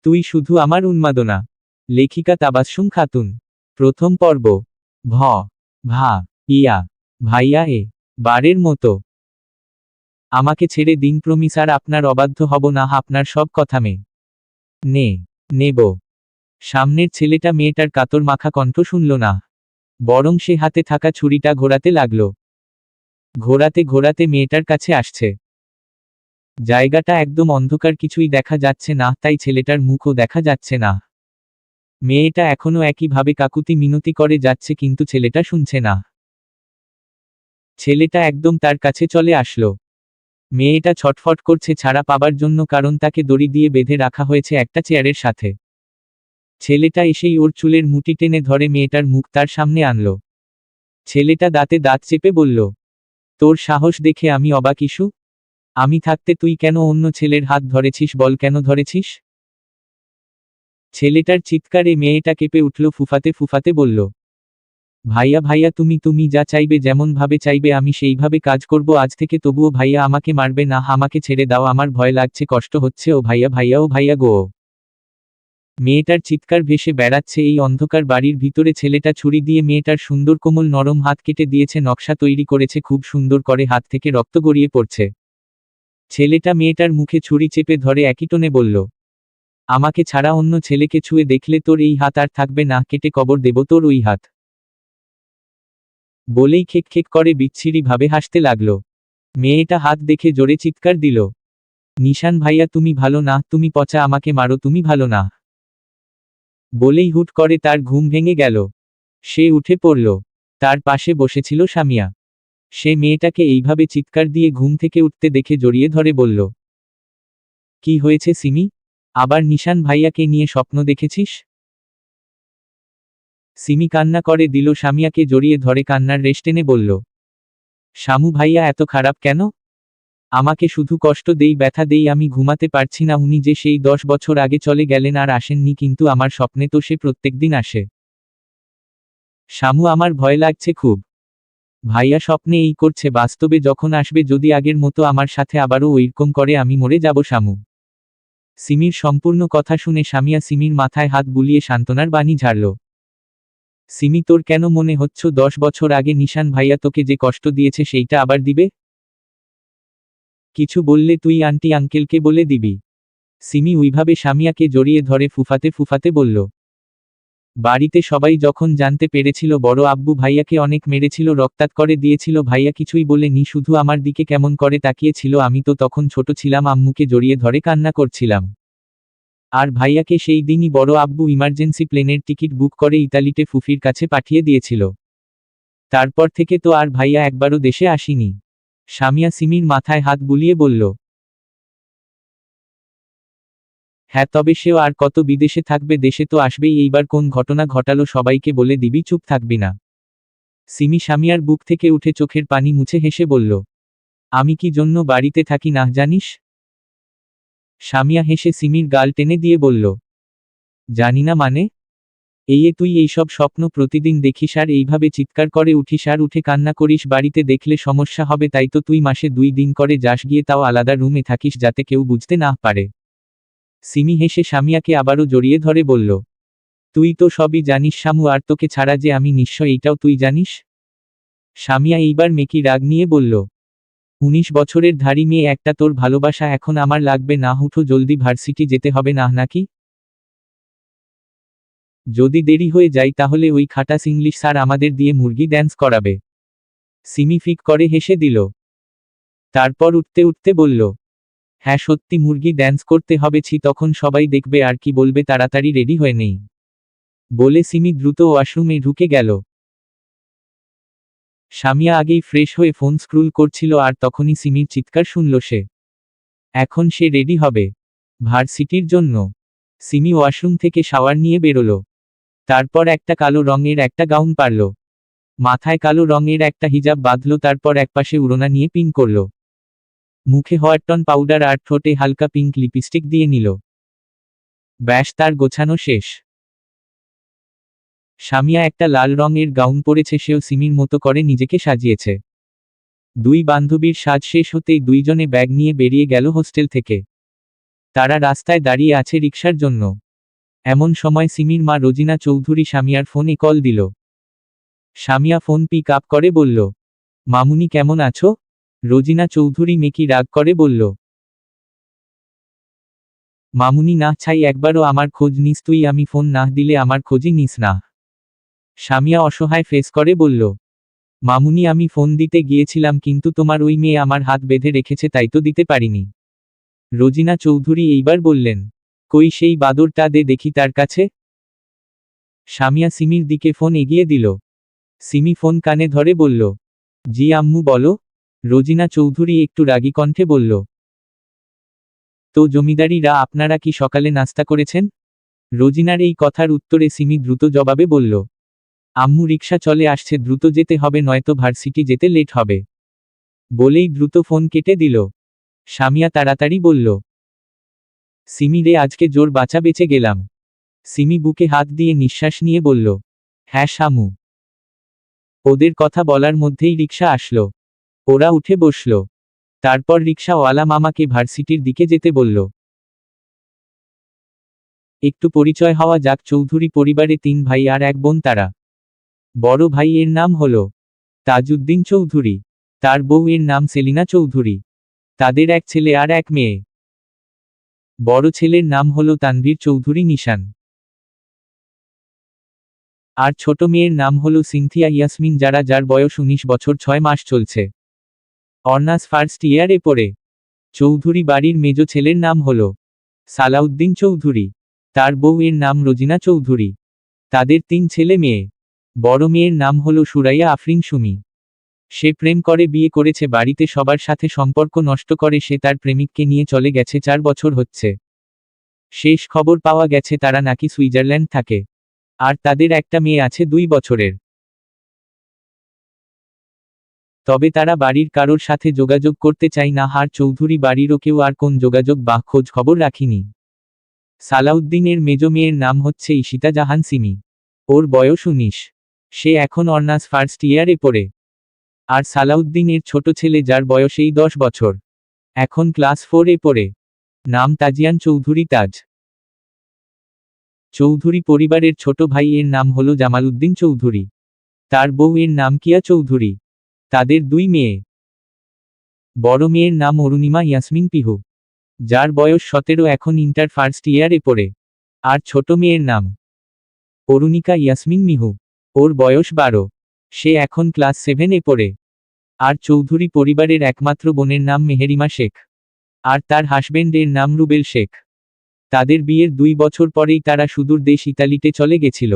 তুই শুধু আমার উন্মাদনা। লেখিকা তাবাসসুম খাতুন। প্রথম পর্ব। ভ। ভা। ইয়া। ভাইয়া বারের মতো আমাকে ছেড়ে দিন প্রমিস, আর আপনার অবাধ্য হব না, আপনার সব কথা নেব। সামনের ছেলেটা মেয়েটার কাতর মাখা কণ্ঠ শুনল না, বরং সে হাতে থাকা ছুরিটা ঘোরাতে লাগল। ঘোরাতে ঘোরাতে মেয়েটার কাছে আসছে। জায়গাটা একদম অন্ধকার, কিছুই দেখা যাচ্ছে না, তাই ছেলেটার মুখও দেখা যাচ্ছে না। মেয়েটা এখনো একইভাবে কাকুতি মিনতি করে যাচ্ছে, কিন্তু ছেলেটা শুনছে না। ছেলেটা একদম তার কাছে চলে আসলো। মেয়েটা ছটফট করছে ছাড়া পাবার জন্য, কারণ তাকে দড়ি দিয়ে বেঁধে রাখা হয়েছে একটা চেয়ারের সাথে। ছেলেটা এসেই ওর চুলের মুঠি টেনে ধরে মেয়েটার মুখ তার সামনে আনল। ছেলেটা দাঁতে দাঁত চেপে বলল, তোর সাহস দেখে আমি অবাক ইস্যু। আমি থাকতে তুই কেন অন্য ছেলের হাত ধরেছিস, বল কেন ধরেছিস? ছেলেটার চিৎকারে মেয়েটা কেঁপে উঠল, ফুফাতে ফুফাতে বলল, ভাইয়া ভাইয়া তুমি যা চাইবে, যেমন ভাবে চাইবে আমি সেইভাবে কাজ করব আজ থেকে, তবুও ভাইয়া আমাকে মারবে না, আমাকে ছেড়ে দাও, আমার ভয় লাগছে, কষ্ট হচ্ছে, ও ভাইয়া ভাইয়া, ও ভাইয়া গো। মেয়েটার চিৎকার ভেসে বেড়াচ্ছে এই অন্ধকার বাড়ির ভিতরে। ছেলেটা ছুরি দিয়ে মেয়েটার সুন্দর কোমল নরম হাত কেটে দিয়েছে, নকশা তৈরি করেছে খুব সুন্দর করে, হাত থেকে রক্ত গড়িয়ে পড়ছে। ছেলেটা মেয়েটার মুখে ছুরি চেপে ধরে একই টোনে বলল, আমাকে ছাড়া অন্য ছেলেকে ছুঁয়ে দেখলে তোর এই হাত আর থাকবে না, কেটে কবর দেব তোর ওই হাত। বলেই খেক খেক করে বিচ্ছিরি ভাবে হাসতে লাগল। মেয়েটা হাত দেখে জোরে চিৎকার দিল, নিশান ভাইয়া তুমি ভালো না, তুমি পচা, আমাকে মারো, তুমি ভালো না। বলেই হুট করে তার ঘুম ভেঙে গেল। সে উঠে পড়ল। তার পাশে বসেছিল সামিয়া। সে মেয়েটাকে এইভাবে চিৎকার দিয়ে ঘুম থেকে উঠতে দেখে জড়িয়ে ধরে বলল, কি হয়েছে সিমি? আবার নিশান ভাইয়াকে নিয়ে স্বপ্ন দেখেছিস? সিমি কান্না করে দিল, সামিয়াকে জড়িয়ে ধরে কান্নার রেশ টেনে বলল, শামু ভাইয়া এত খারাপ কেন? আমাকে শুধু কষ্ট দেই, ব্যথা দেই, আমি ঘুমাতে পারছি না। উনি যে সেই 10 বছর আগে চলে গেলেন আর আসেননি, কিন্তু আমার স্বপ্নে তো সে প্রত্যেকদিন আসে। শামু আমার ভয় লাগছে খুব। ভাইয়া স্বপ্নে এই করছে, বাস্তবে যখন আসবে যদি আগের মতো আমার সাথে আবারও ওইরকম করে, আমি মরে যাব শামু। সিমির সম্পূর্ণ কথা শুনে সামিয়া সিমির মাথায় হাত বুলিয়ে সান্ত্বনার বাণী ঝাড়ল। সিমি তোর কেন মনে হচ্ছে 10 বছর আগে নিশান ভাইয়া তোকে যে কষ্ট দিয়েছে সেইটা আবার দিবে? কিছু বললে তুই আন্টি আঙ্কেলকে বলে দিবি। সিমি ওইভাবে সামিয়াকে জড়িয়ে ধরে ফুফাতে ফুফাতে বলল, বাড়িতে সবাই যখন জানতে পেরেছিল বড় আব্বু ভাইয়াকে অনেক মেরেছিল, রক্তাক্ত করে দিয়েছিল, ভাইয়া কিছুই বলেনি, শুধু আমার দিকে কেমন করে তাকিয়েছিল। আমি তো তখন ছোট ছিলাম, আম্মুকে জড়িয়ে ধরে কান্না করছিলাম। আর ভাইয়াকে সেই দিনই বড় আব্বু ইমার্জেন্সি প্লেনের টিকিট বুক করে ইতালিতে ফুফির কাছে পাঠিয়ে দিয়েছিল। তারপর থেকে তো আর ভাইয়া একবারও দেশে আসেনি। সামিয়া সিমির মাথায় হাত বুলিয়ে বলল, হ্যাঁ তবে সেও আর কত বিদেশে থাকবে, দেশে তো আসবেই। এইবার কোন ঘটনা ঘটালো সবাইকে বলে দিবি, চুপ থাকবি না। সিমি সামিয়ার বুক থেকে উঠে চোখের পানি মুছে হেসে বলল, আমি কি জন্য বাড়িতে থাকি না জানিস? সামিয়া হেসে সিমির গাল টেনে দিয়ে বলল, জানি না মানে? তুই এইসব স্বপ্ন প্রতিদিন দেখিস আর এইভাবে চিৎকার করে উঠিস আর উঠে কান্না করিস, বাড়িতে দেখলে সমস্যা হবে, তাই তো তুই মাসে 2 দিন করে যাস গিয়ে, তাও আলাদা রুমে থাকিস যাতে কেউ বুঝতে না পারে। সিমি হেসে সামিয়াকে আবারও জড়িয়ে ধরে বলল, তুই তো সবই জানিস শামু, আর তোকে ছাড়া যে আমি নিঃস্ব এইটাও তুই জানিস। সামিয়া এইবার মেকি রাগ নিয়ে বলল, 19 বছরের ধাড়ি মেয়ে একটা, তোর ভালোবাসা এখন আমার লাগবে না, উঠো জলদি, ভার্সিটি যেতে হবে না নাকি? যদি দেরি হয়ে যায় তাহলে ওই খাটাস ইংলিশ স্যার আমাদের দিয়ে মুরগি ড্যান্স করাবে। সিমি ফিক করে হেসে দিল। তারপর উঠতে উঠতে বলল, হ্যাঁ সত্যি, মুরগি ড্যান্স করতে হবে, তখন সবাই দেখবে আর কি বলবে, তাড়াতাড়ি রেডি হয়ে নেই। বলে সিমি দ্রুত ওয়াশরুমে ঢুকে গেল। সামিয়া আগেই ফ্রেশ হয়ে ফোন স্ক্রুল করছিল, আর তখনই সিমির চিৎকার শুনল সে। এখন সে রেডি হবে ভার্সিটির জন্য। সিমি ওয়াশরুম থেকে শাওয়ার নিয়ে বেরোল। তারপর একটা কালো রঙের একটা গাউন পারল, মাথায় কালো রঙের একটা হিজাব বাঁধল, তারপর একপাশে উড়না নিয়ে পিন করল। মুখে হোয়াইটন পাউডার আর ঠোঁটে হালকা পিঙ্ক লিপস্টিক দিয়ে নিল। ব্যাস, তার গোছানো শেষ। সামিয়া একটা লাল রঙের গাউন পরেছে, সেও সিমির মতো করে নিজেকে সাজিয়েছে। দুই বান্ধবীর সাজ শেষ হতেই দুইজনে ব্যাগ নিয়ে বেরিয়ে গেল হোস্টেল থেকে। তারা রাস্তায় দাঁড়িয়ে আছে রিকশার জন্য। এমন সময় সিমির মা রোজিনা চৌধুরী সামিয়ার ফোনে কল দিল। সামিয়া ফোন পিক আপ করে বলল, মামুনি কেমন আছো? রোজিনা চৌধুরী মেকি রাগ করে বলল, মামুনি না চাই একবারও আমার খোঁজ নিস তুই, আমি ফোন না দিলে আমার খোঁজই নিস না। সামিয়া অসহায় ফেস করে বলল, মামুনি আমি ফোন দিতে গিয়েছিলাম কিন্তু তোমার ওই মেয়ে আমার হাত বেঁধে রেখেছে তাই তো দিতে পারিনি। রোজিনা চৌধুরী এইবার বললেন, কই সেই বাদরটা দে দেখি তার কাছে। সামিয়া সিমির দিকে ফোন এগিয়ে দিল। সিমি ফোন কানে ধরে বলল, জি আম্মু বলো। রোজিনা চৌধুরী একটু রাগী কণ্ঠে বলল, তো জমিদারিরা আপনারা কি সকালে নাস্তা করেছেন? রোজিনার এই কথার উত্তরে সিমি দ্রুত জবাবে বলল, আম্মু রিকশা চলে আসছে, দ্রুত যেতে হবে নয়তো ভার্সিটি যেতে লেট হবে। বলেই দ্রুত ফোন কেটে দিল। সামিয়া তাড়াতাড়ি বলল, সিমি রে আজকে জোর বাঁচা বেঁচে গেলাম। সিমি বুকে হাত দিয়ে নিঃশ্বাস নিয়ে বলল, হ্যাঁ শামু। ওদের কথা বলার মধ্যেই রিকশা আসলো। ওরা উঠে বসল। তারপর রিকশাওয়ালা মামাকে ভার্সিটির দিকে যেতে বলল। একটু পরিচয় হওয়া যাক, চৌধুরী পরিবারে 3 ভাই আর 1 বোন তারা। বড় ভাই এর নাম হলো তাজউদ্দিন চৌধুরী। তার বউ এর নাম সেলিনা চৌধুরী। তাদের 1 ছেলে আর 1 মেয়ে। বড় ছেলের নাম হলো তানভীর চৌধুরী নিশান। আর ছোট মেয়ের নাম হলো সিনথিয়া ইয়াসমিন যার বয়স 19 বছর 6 মাস চলছে। অনার্স ফার্স্ট ইয়ারে পড়ে। চৌধুরী বাড়ির মেজ ছেলের নাম হলো সালাউদ্দিন চৌধুরী। তার বউ এর নাম রোজিনা চৌধুরী। তাদের 3 ছেলে মেয়ে। বড় মেয়ের নাম হলো সুরাইয়া আফরিন সুমি। সে প্রেম করে বিয়ে করেছে, বাড়িতে সবার সাথে সম্পর্ক নষ্ট করে সে তার প্রেমিককে নিয়ে চলে গেছে, 4 বছর হচ্ছে। শেষ খবর পাওয়া গেছে তারা নাকি সুইজারল্যান্ড থাকে। আর তাদের একটা মেয়ে আছে 2 বছরের। তবে তারা বাড়ির কারোর সাথে যোগাযোগ করতে চায় না, আর চৌধুরী বাড়িরও কেউ আর কোন যোগাযোগ বা খোঁজ খবর রাখিনি। সালাউদ্দিনের মেজ মেয়ের নাম হচ্ছে ঈশিতা জাহান সিমি। ওর বয়স 19। সে এখন অনার্স ফার্স্ট ইয়ারে পড়ে। আর সালাউদ্দিনের ছোট ছেলে যার বয়স এই 10 বছর, এখন ক্লাস 4 এ পড়ে। নাম তাজিয়ান চৌধুরী তাজ। চৌধুরী পরিবারের ছোট ভাই এর নাম হলো জামালউদ্দিন চৌধুরী। তার বউ এর নাম কিয়া চৌধুরী। তাদের 2 মেয়ে। বড় মেয়ের নাম অরুণিমা ইয়াসমিন পিহু, যার বয়স 17, এখন ইন্টার ফার্স্ট ইয়ারে পড়ে। আর ছোট মেয়ের নাম অরুণিকা ইয়াসমিন মিহু। ওর বয়স 12। সে এখন ক্লাস 7 এ পড়ে। আর চৌধুরী পরিবারের একমাত্র বোনের নাম মেহেরিমা শেখ। আর তার হাসবেন্ডের নাম রুবেল শেখ। তাদের বিয়ের 2 বছর পরেই তারা সুদূর দেশ ইতালিতে চলে গেছিল।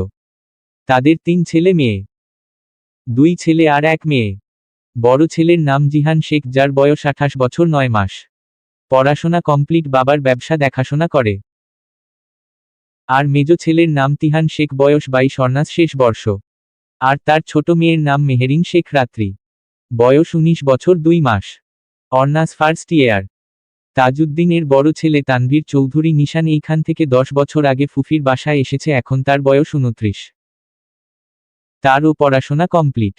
তাদের 3 ছেলে মেয়ে। 2 ছেলে আর 1 মেয়ে। বড় ছেলের নাম জিহান শেখ যার বয়স 28 বছর 9 মাস। পড়াশোনা কমপ্লিট, বাবার ব্যবসা দেখাশোনা করে। আর মেজ ছেলের নাম তিহান শেখ, বয়স 22, অনার্স শেষ বর্ষ। আর তার ছোট মেয়ের নাম মেহেরিন শেখ রাত্রি। বয়স 19 বছর 2 মাস। Honours first year. তাজউদ্দিনের বড় ছেলে তানভীর চৌধুরী নিশান এইখান থেকে 10 বছর আগে ফুফির বাসায় এসেছে, এখন তার বয়স 29। তারও পড়াশোনা কমপ্লিট।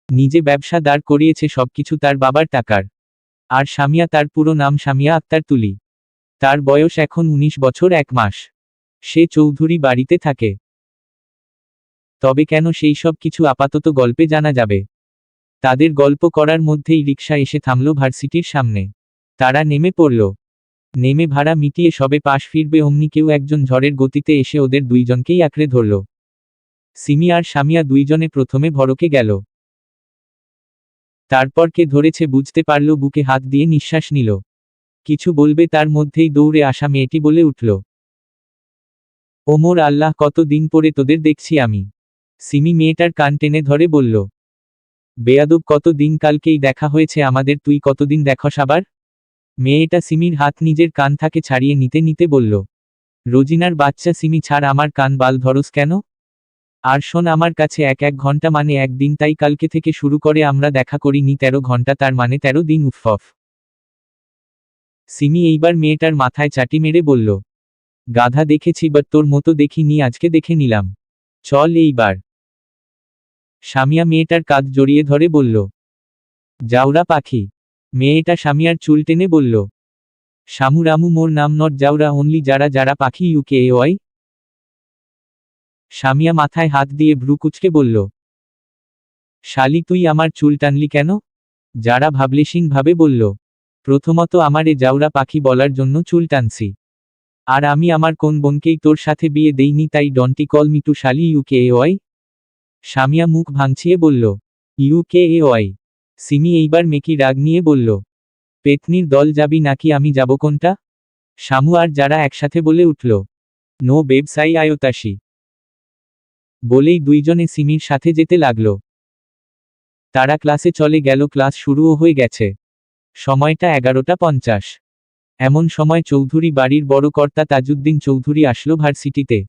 নিজে ব্যবসা দাঁড় করিয়েছে, সবকিছু তার বাবার টাকার। আর সামিয়া, তার পুরো নাম সামিয়া আক্তার তুলি। তার বয়স এখন 19 বছর 1 মাস। সে চৌধুরী বাড়িতে থাকে। তবে কেন, সেই সব কিছু আপাতত গল্পে জানা যাবে। তাদের গল্প করার মধ্যেই রিকশা এসে থামল ভার্সিটির সামনে। তারা নেমে পড়ল। নেমে ভাড়া মিটিয়ে সবে পাশ ফিরবে অমনি কেউ একজন ঝড়ের গতিতে এসে ওদের 2 জনকেই আঁকড়ে ধরল। সিমি আর সামিয়া 2 জনে প্রথমে ভড়কে গেল। তারপর কে ধরেছে বুঝতে পারল, বুকে হাত দিয়ে নিঃশ্বাস নিল। কিছু বলবে তার মধ্যেই দৌড়ে আসা মেয়েটি বলে উঠল, ওমর আল্লাহ, কত দিন পরে তোদের দেখছি আমি। সিমি মেয়েটার কান টেনে ধরে বলল, বেয়াদব, কত দিন, কালকেই দেখা হয়েছে আমাদের, তুই কতদিন দেখস আবার। মেয়েটা সিমির হাত নিজের কান থেকে ছাড়িয়ে নিতে নিতে বলল, রোজিনার বাচ্চা সিমি, ছাড় আমার কান, বাল ধরস কেন? আর শোন, আমার কাছে 1 ঘন্টা মানে 1 দিন, তাই কালকে থেকে শুরু করে আমরা দেখা করিনি 13 ঘন্টা, তার মানে 13 দিন। উফফ। সিমি এইবার মেয়েটার মাথায় চাটি মেরে বলল, গাধা দেখেছি, বাট তোর মতো দেখিনি, আজকে দেখে নিলাম। চল এইবার। সামিয়া মেয়েটার কাঁধ জড়িয়ে ধরে বলল, জাউরা পাখি। মেয়েটা সামিয়ার চুল টেনে বলল, শামু রামু মোর নাম নট যাওরা অনলি যারা যারা পাখি ইউকে ওয়াই। সামিয়া মাথায় হাত দিয়ে ভ্রু কুঁচকে বলল, শালি তুই আমার চুল টানলি কেন? যারা ভাবলেশীন ভাবে বলল, প্রথমত আমার এ জাউরা পাখি বলার জন্য চুল টানছি। আর আমি আমার কোন বোনকেই তোর সাথে বিয়ে দেইনি, তাই ডন্টি কল মি টু শালি ইউকে ওয়াই। সামিয়া মুখ ভাঙছিয়ে বলল, ইউকে ওয়াই। সিমি এইবার মেকি রাগ নিয়ে বলল, পেতনির দল যাবি নাকি আমি যাব কোনটা? শামু আর যারা একসাথে বলে উঠল, নো বেবস আই আয়তাসি। বলেই দুইজনে সিমির সাথে যেতে লাগল। তারা ক্লাসে চলে গেল, ক্লাস শুরুও হয়ে গেছে। সময়টা 11:50। এমন সময় চৌধুরী বাড়ির বড় কর্তা তাজউদ্দিন চৌধুরী আসলো ভার্সিটিতে।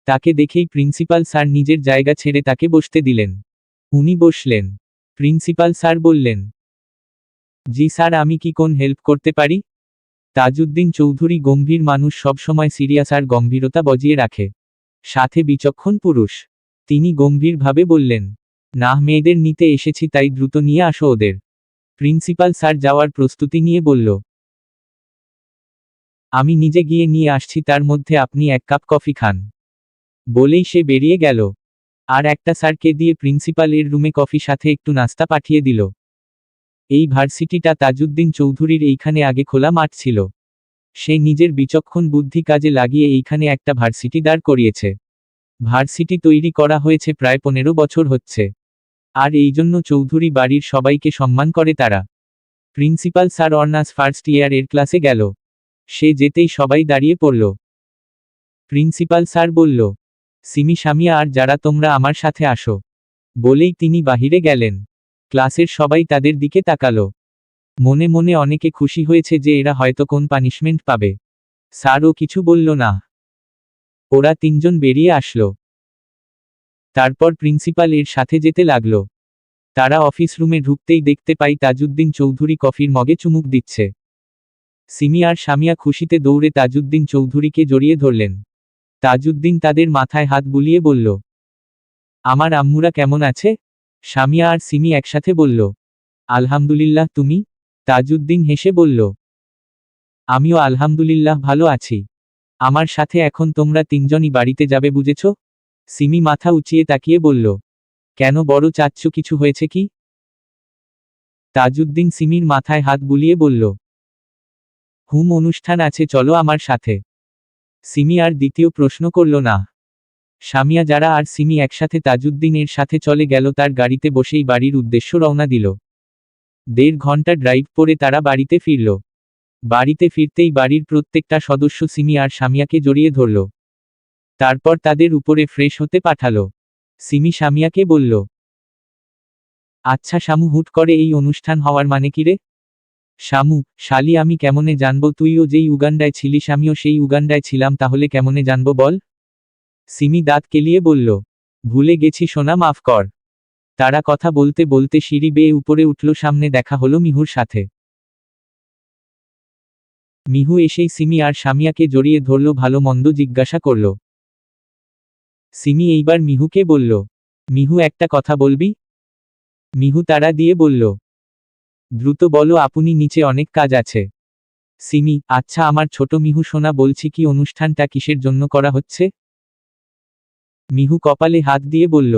তাকে দেখেই প্রিন্সিপাল স্যার নিজের জায়গা ছেড়ে তাকে বসতে দিলেন। উনি বসলেন। প্রিন্সিপাল স্যার বললেন, জি স্যার, আমি কি কোন হেল্প করতে পারি? তাজউদ্দিন চৌধুরী গম্ভীর মানুষ, সবসময় সিরিয়াস আর গম্ভীরতা বজিয়ে রাখে, সাথে বিচক্ষণ পুরুষ। তিনি গম্ভীরভাবে বললেন, না, মেয়েদের নিতে এসেছি, তাই দ্রুত নিয়ে আসো ওদের। প্রিন্সিপাল স্যার যাওয়ার প্রস্তুতি নিয়ে বলল, আমি নিজে গিয়ে নিয়ে আসছি, তার মধ্যে আপনি 1 কাপ কফি খান। বলেই সে বেরিয়ে গেল। আর একটা স্যারকে দিয়ে প্রিন্সিপাল এর রুমে কফি সাথে একটু নাস্তা পাঠিয়ে দিল। এই ভার্সিটিটা তাজউদ্দিন চৌধুরীর এইখানে আগে খোলা মাঠ ছিল। সে নিজের বিচক্ষণ বুদ্ধি কাজে লাগিয়ে এইখানে একটা ভার্সিটি দাঁড় করিয়েছে। ভার্সিটি তৈরি করা হয়েছে প্রায় 15 বছর হচ্ছে। আর এই জন্য চৌধুরী বাড়ির সবাইকে সম্মান করে তারা। Principal sir honours first year এর ক্লাসে গেল। সে যেতেই সবাই দাঁড়িয়ে পড়ল। প্রিন্সিপাল স্যার বলল, সিমি, সামিয়া আর যারা তোমরা আমার সাথে আসো। বলেই তিনি বাহিরে গেলেন। ক্লাসের সবাই তাদের দিকে তাকালো। মনে মনে অনেকে খুশি হয়েছে যে এরা হয়তো কোন পানিশমেন্ট পাবে। স্যারও কিছু বলল না। ওরা তিনজন বেরিয়ে আসলো। তারপর প্রিন্সিপাল এর সাথে যেতে লাগলো। তারা অফিস রুমে ঢুকতেই দেখতে পাই তাজউদ্দিন চৌধুরী কফির মগে চুমুক দিচ্ছে। সিমি আর সামিয়া খুশিতে দৌড়ে তাজউদ্দিন চৌধুরীকে জড়িয়ে ধরলেন। তাজউদ্দিন তাদের মাথায় হাত বুলিয়ে বলল, আমার আম্মুরা কেমন আছে? সামিয়া আর সিমি একসাথে বলল, আলহামদুলিল্লাহ, তুমি? তাজউদ্দিন হেসে বলল, আমিও আলহামদুলিল্লাহ ভালো আছি। আমার সাথে এখন তোমরা তিনজনই বাড়িতে যাবে, বুঝেছ? সিমি মাথা উঁচিয়ে তাকিয়ে বলল, কেন বড় চাচ্চু, কিছু হয়েছে কি? তাজউদ্দিন সিমির মাথায় হাত বুলিয়ে বলল, অনুষ্ঠান আছে, চলো আমার সাথে। সিমি আর দ্বিতীয় প্রশ্ন করল না। সামিয়া, যারা আর সিমি একসাথে তাজউদ্দিন এর সাথে চলে গেল। তার গাড়িতে বসেই বাড়ির উদ্দেশ্য রওনা দিল। 1.5 ঘন্টা ড্রাইভ করে তারা বাড়িতে ফিরল। বাড়িতে ফিরতেই বাড়ির প্রত্যেকটা সদস্য সিমি আর সামিয়াকে জড়িয়ে ধরল। তারপর তাদের উপরে ফ্রেশ হতে পাঠালো। সিমি সামিয়াকে বলল, আচ্ছা শামু, হুট করে এই অনুষ্ঠান হওয়ার মানে কি রে? শামু, শালি, আমি কেমনে জানবো? তুইও যেই উগান্ডায় ছিলিস আমিও সেই উগান্ডায় ছিলাম, তাহলে কেমনে জানবো বল? সিমি দাঁত কেলিয়ে বলল, ভুলে গেছি সোনা, মাফ কর। তারা কথা বলতে বলতে সিঁড়ি বেয়ে উপরে উঠল। সামনে দেখা হলো মিহুর সাথে। মিহু এসেই সিমি আর সামিয়াকে জড়িয়ে ধরল, ভালো মন্দ জিজ্ঞাসা করল। সিমি এইবার মিহুকে বলল, মিহু, একটা কথা বলবি? মিহু তাড়া দিয়ে বলল, দ্রুত বলো আপনি, নিচে অনেক কাজ আছে। সিমি, আচ্ছা আমার ছোট মিহু সোনা, বলছি কি অনুষ্ঠানটা কিসের জন্য করা হচ্ছে? মিহু কপালে হাত দিয়ে বলল,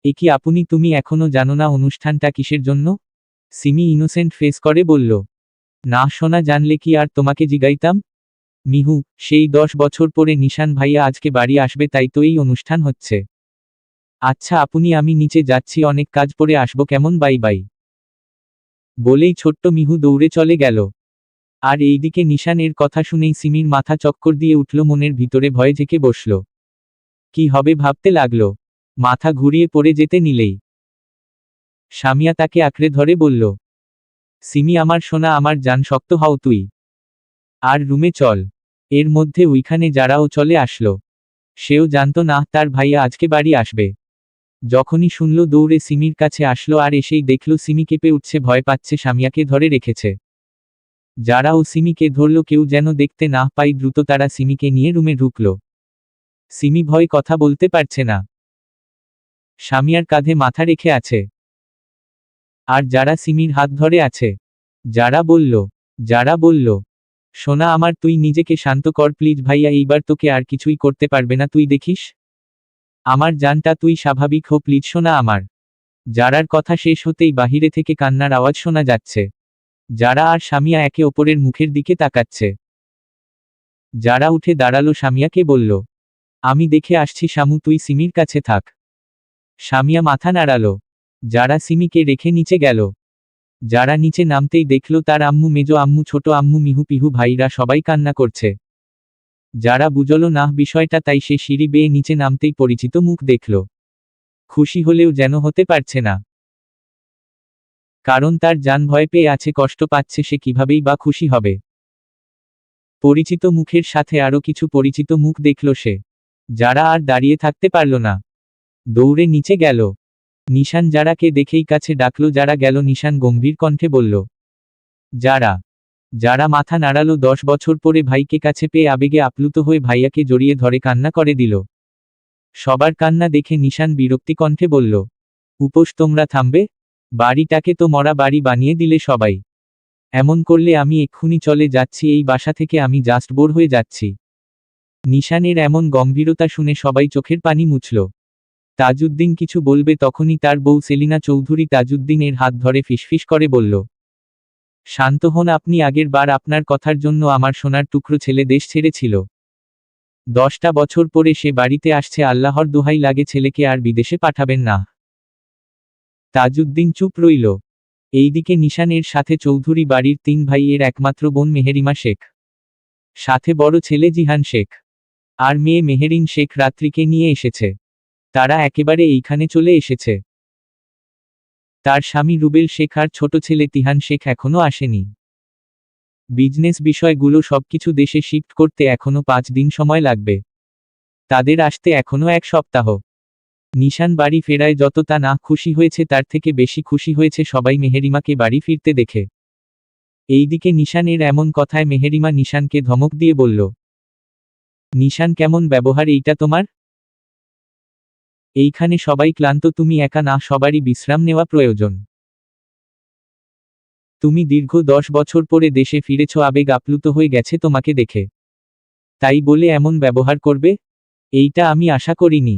এ কি আপনি, তুমি এখনো জানো না অনুষ্ঠানটা কিসের জন্য? সিমি ইনোসেন্ট ফেস করে বলল, না সোনা, জানলে কি আর তোমাকে জিগাইতাম। মিহু, সেই 10 বছর পরে নিশান ভাইয়া আজকে বাড়ি আসবে, তাই তো এই অনুষ্ঠান হচ্ছে। আচ্ছা আপনি, আমি নিচে যাচ্ছি, অনেক কাজ পড়ে আসবো, কেমন? Bye bye. বলেই ছোট্ট মিহু দৌড়ে চলে গেল। আর এইদিকে নিশান এর কথা শুনেই সিমির মাথা চক্কর দিয়ে উঠল, মনের ভিতরে ভয়ে ঝেঁকে বসল। কি হবে ভাবতে লাগল। মাথা ঘুরিয়ে পড়ে যেতে নিলেই সামিয়া তাকে আঁকড়ে ধরে বলল, সিমি আমার সোনা, আমার জান, শক্ত হও তুই। আর রুমে চল। এর মধ্যে ওইখানে যারাও চলে আসলো। সেও জানতো না তার ভাইয়া আজকে বাড়ি আসবে। যখনই শুনল দৌড়ে সিমির কাছে আসলো, আর এসেই দেখল সিমি কেঁপে উঠছে, ভয় পাচ্ছে, সামিয়াকে ধরে রেখেছে। যারাও সিমিকে ধরল, কেউ যেন দেখতে না পাই, দ্রুত তারা সিমিকে নিয়ে রুমে ঢুকল। সিমি ভয় কথা বলতে পারছে না। সামিয়ার কাঁধে মাথা রেখে আছে। আর যারা সিমির হাত ধরে আছে। যারা বলল, যারা বলল, সোনা আমার তুই নিজেকে শান্ত কর প্লিজ ভাইয়া, এইবার তোকে আর কিছুই করতে পারবে না, তুই দেখিস আমার জানটা, তুই স্বাভাবিক হো প্লিজ সোনা আমার। যারার কথা শেষ হতেই বাহিরে থেকে কান্নার আওয়াজ শোনা যাচ্ছে। যারা আর সামিয়া একে অপরের মুখের দিকে তাকাচ্ছে। যারা উঠে দাঁড়ালো, সামিয়াকে বলল, আমি দেখে আসছি শামু, তুই সিমির কাছে থাক। সামিয়া মাথা নাড়ালো। যারা সিমিকে রেখে নিচে গেল। যারা নিচে নামতেই দেখল তার আম্মু, মেজো আম্মু, ছোট আম্মু, মিহু, পিহু ভাইরা সবাই কান্না করছে। যারা বুঝল না বিষয়টা, তাই সে সিঁড়ি বেয়ে নিচে নামতেই পরিচিত মুখ দেখল। খুশি হলেও যেন হতে পারছে না, কারণ তার জান ভয় পেয়ে আছে, কষ্ট পাচ্ছে, সে কিভাবেই বা খুশি হবে। পরিচিত মুখের সাথে আরো কিছু পরিচিত মুখ দেখল সে। যারা আর দাঁড়িয়ে থাকতে পারল না, দৌড়ে নিচে গেল। নিশান যারাকে দেখেই কাছে ডাকলো। যারা গেল। নিশান গম্ভীর কণ্ঠে বলল, যারা। যারা মাথা নাড়ালো। 10 বছর পরে ভাইকে কাছে পেয়ে আবেগে আপ্লুত হয়ে ভাইয়াকে জড়িয়ে ধরে কান্না করে দিল। সবার কান্না দেখে নিশান বিরক্তি কণ্ঠে বলল, উপোস তোমরা থামবে? বাড়িটাকে তো মরা বাড়ি বানিয়ে দিলে সবাই। এমন করলে আমি এক্ষুনি চলে যাচ্ছি এই বাসা থেকে, আমি জাস্ট বোর হয়ে যাচ্ছি। নিশানের এমন গম্ভীরতা শুনে সবাই চোখের পানি মুছল। তাজউদ্দিন কিছু বলবে তখনই তার বউ সেলিনা চৌধুরী তাজউদ্দিনের হাত ধরে ফিসফিস করে বলল, শান্ত হন আপনি, আগের বার আপনার কথার জন্য আমার সোনার টুকরো ছেলে দেশ ছেড়েছিল। 10টা বছর পরে সে বাড়িতে আসছে, আল্লাহর দোহাই লাগে ছেলেকে আর বিদেশে পাঠাবেন না। তাজউদ্দিন চুপ রইল। এইদিকে নিশানের সাথে চৌধুরী বাড়ির 3 ভাইয়ের একমাত্র বোন মেহেরিমা শেখ, সাথে বড় ছেলে জিহান শেখ, আর মেয়ে মেহেরিন শেখ রাত্রিকে নিয়ে এসেছে। তারা একেবারে এইখানে চলে এসেছে। তার স্বামী রুবেল শেখ আর ছোট ছেলে তিহান শেখ এখনো আসেনি। বিজনেস বিষয়গুলো সবকিছু দেশে শিফট করতে এখনো 5 দিন সময় লাগবে। তাদের আসতে এখনো 1 সপ্তাহ। নিশান বাড়ি ফেরায় যত তা না খুশি হয়েছে, তার থেকে বেশি খুশি হয়েছে সবাই মেহেরিমাকে বাড়ি ফিরতে দেখে। এইদিকে নিশানের এমন কথায় মেহেরিমা নিশানকে ধমক দিয়ে বলল, নিশান কেমন ব্যবহার এইটা তোমার? এইখানে সবাই ক্লান্ত, তুমি একা না, সবারই বিশ্রাম নেওয়া প্রয়োজন। তুমি দীর্ঘ 10 বছর পরে দেশে ফিরেছ, আবেগ আপ্লুত হয়ে গেছে তোমাকে দেখে। তাই বলে এমন ব্যবহার করবে? এইটা আমি আশা করিনি।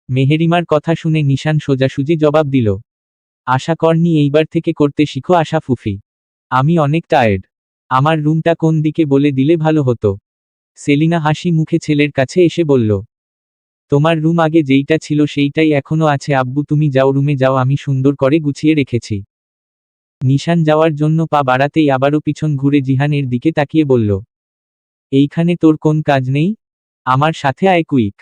মেহেরিমার কথা শুনে নিশান সোজাসুজি জবাব দিল, আশা করনি, এইবার থেকে করতে শিখো আশা ফুফি। আমি অনেক টায়ার্ড। আমার রুমটা কোন দিকে বলে দিলে ভালো হতো। সেলিনা হাসি মুখে ছেলের কাছে এসে বলল, তোমার রুম আগে যেইটা ছিল সেইটাই এখনো আছে আব্বু, তুমি যাও, রুমে যাও, আমি সুন্দর করে গুছিয়ে রেখেছি। নিশান যাওয়ার জন্য পা বাড়াতেই আবারও পিছন ঘুরে জিহানের দিকে তাকিয়ে বলল, এইখানে তোর কোন কাজ নেই? আমার সাথে আয় কুইক।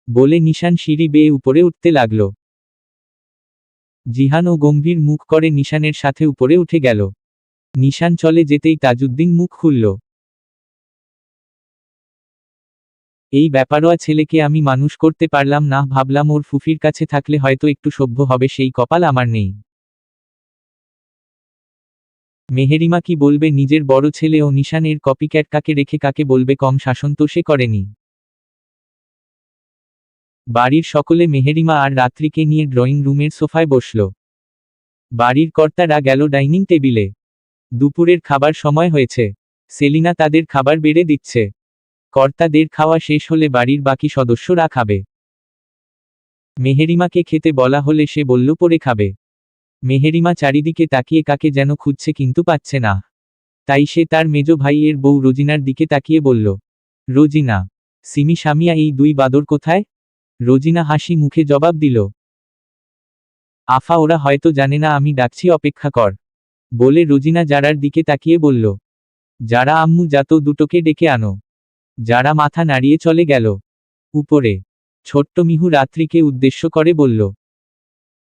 বলে নিশান সিঁড়ি বেয়ে উপরে উঠতে লাগল। জিহানও গম্ভীর মুখ করে নিশানের সাথে উপরে উঠে গেল। নিশান চলে যেতেই তাজউদ্দিন মুখ খুলল, এই ব্যাপারোয়া ছেলেকে আমি মানুষ করতে পারলাম না, ভাবলাম ওর ফুফির কাছে থাকলে হয়তো একটু সভ্য হবে, সেই কপাল আমার নেই। মেহেরিমা কি বলবে নিজের বড় ছেলে ও নিশানের কপিক্যাট, কাকে রেখে কাকে বলবে, কম শাসন তো সে করেনি। বাড়ির সকলে মেহেরিমা আর রাত্রিকে নিয়ে ড্রয়িং রুমের সোফায় বসল। বাড়ির কর্তারা গেল ডাইনিং টেবিলে। দুপুরের খাবার সময় হয়েছে। সেলিনা তাদের খাবার বেড়ে দিচ্ছে। কর্তাদের খাওয়া শেষ হলে বাড়ির বাকি সদস্যরা খাবে। মেহেরিমাকে খেতে বলা হলে সে বলল পরে খাবে। মেহেরিমা চারিদিকে তাকিয়ে কাকে যেন খুঁজছে কিন্তু পাচ্ছে না। তাই সে তার মেজ ভাইয়ের বউ রোজিনার দিকে তাকিয়ে বলল, রোজিনা, সিমি সামিয়া এই 2 বাদর কোথায়? রোজিনা হাসি মুখে জবাব দিল, আফা ওরা হয়তো জানে না আমি ডাকছি, অপেক্ষা কর। বলে রোজিনা যারার দিকে তাকিয়ে বলল, যারা আম্মু যা তো দুটোকে ডেকে আনো। যারা মাথা নাড়িয়ে চলে গেল। উপরে ছোট্ট মিহু রাত্রিকে উদ্দেশ্য করে বলল,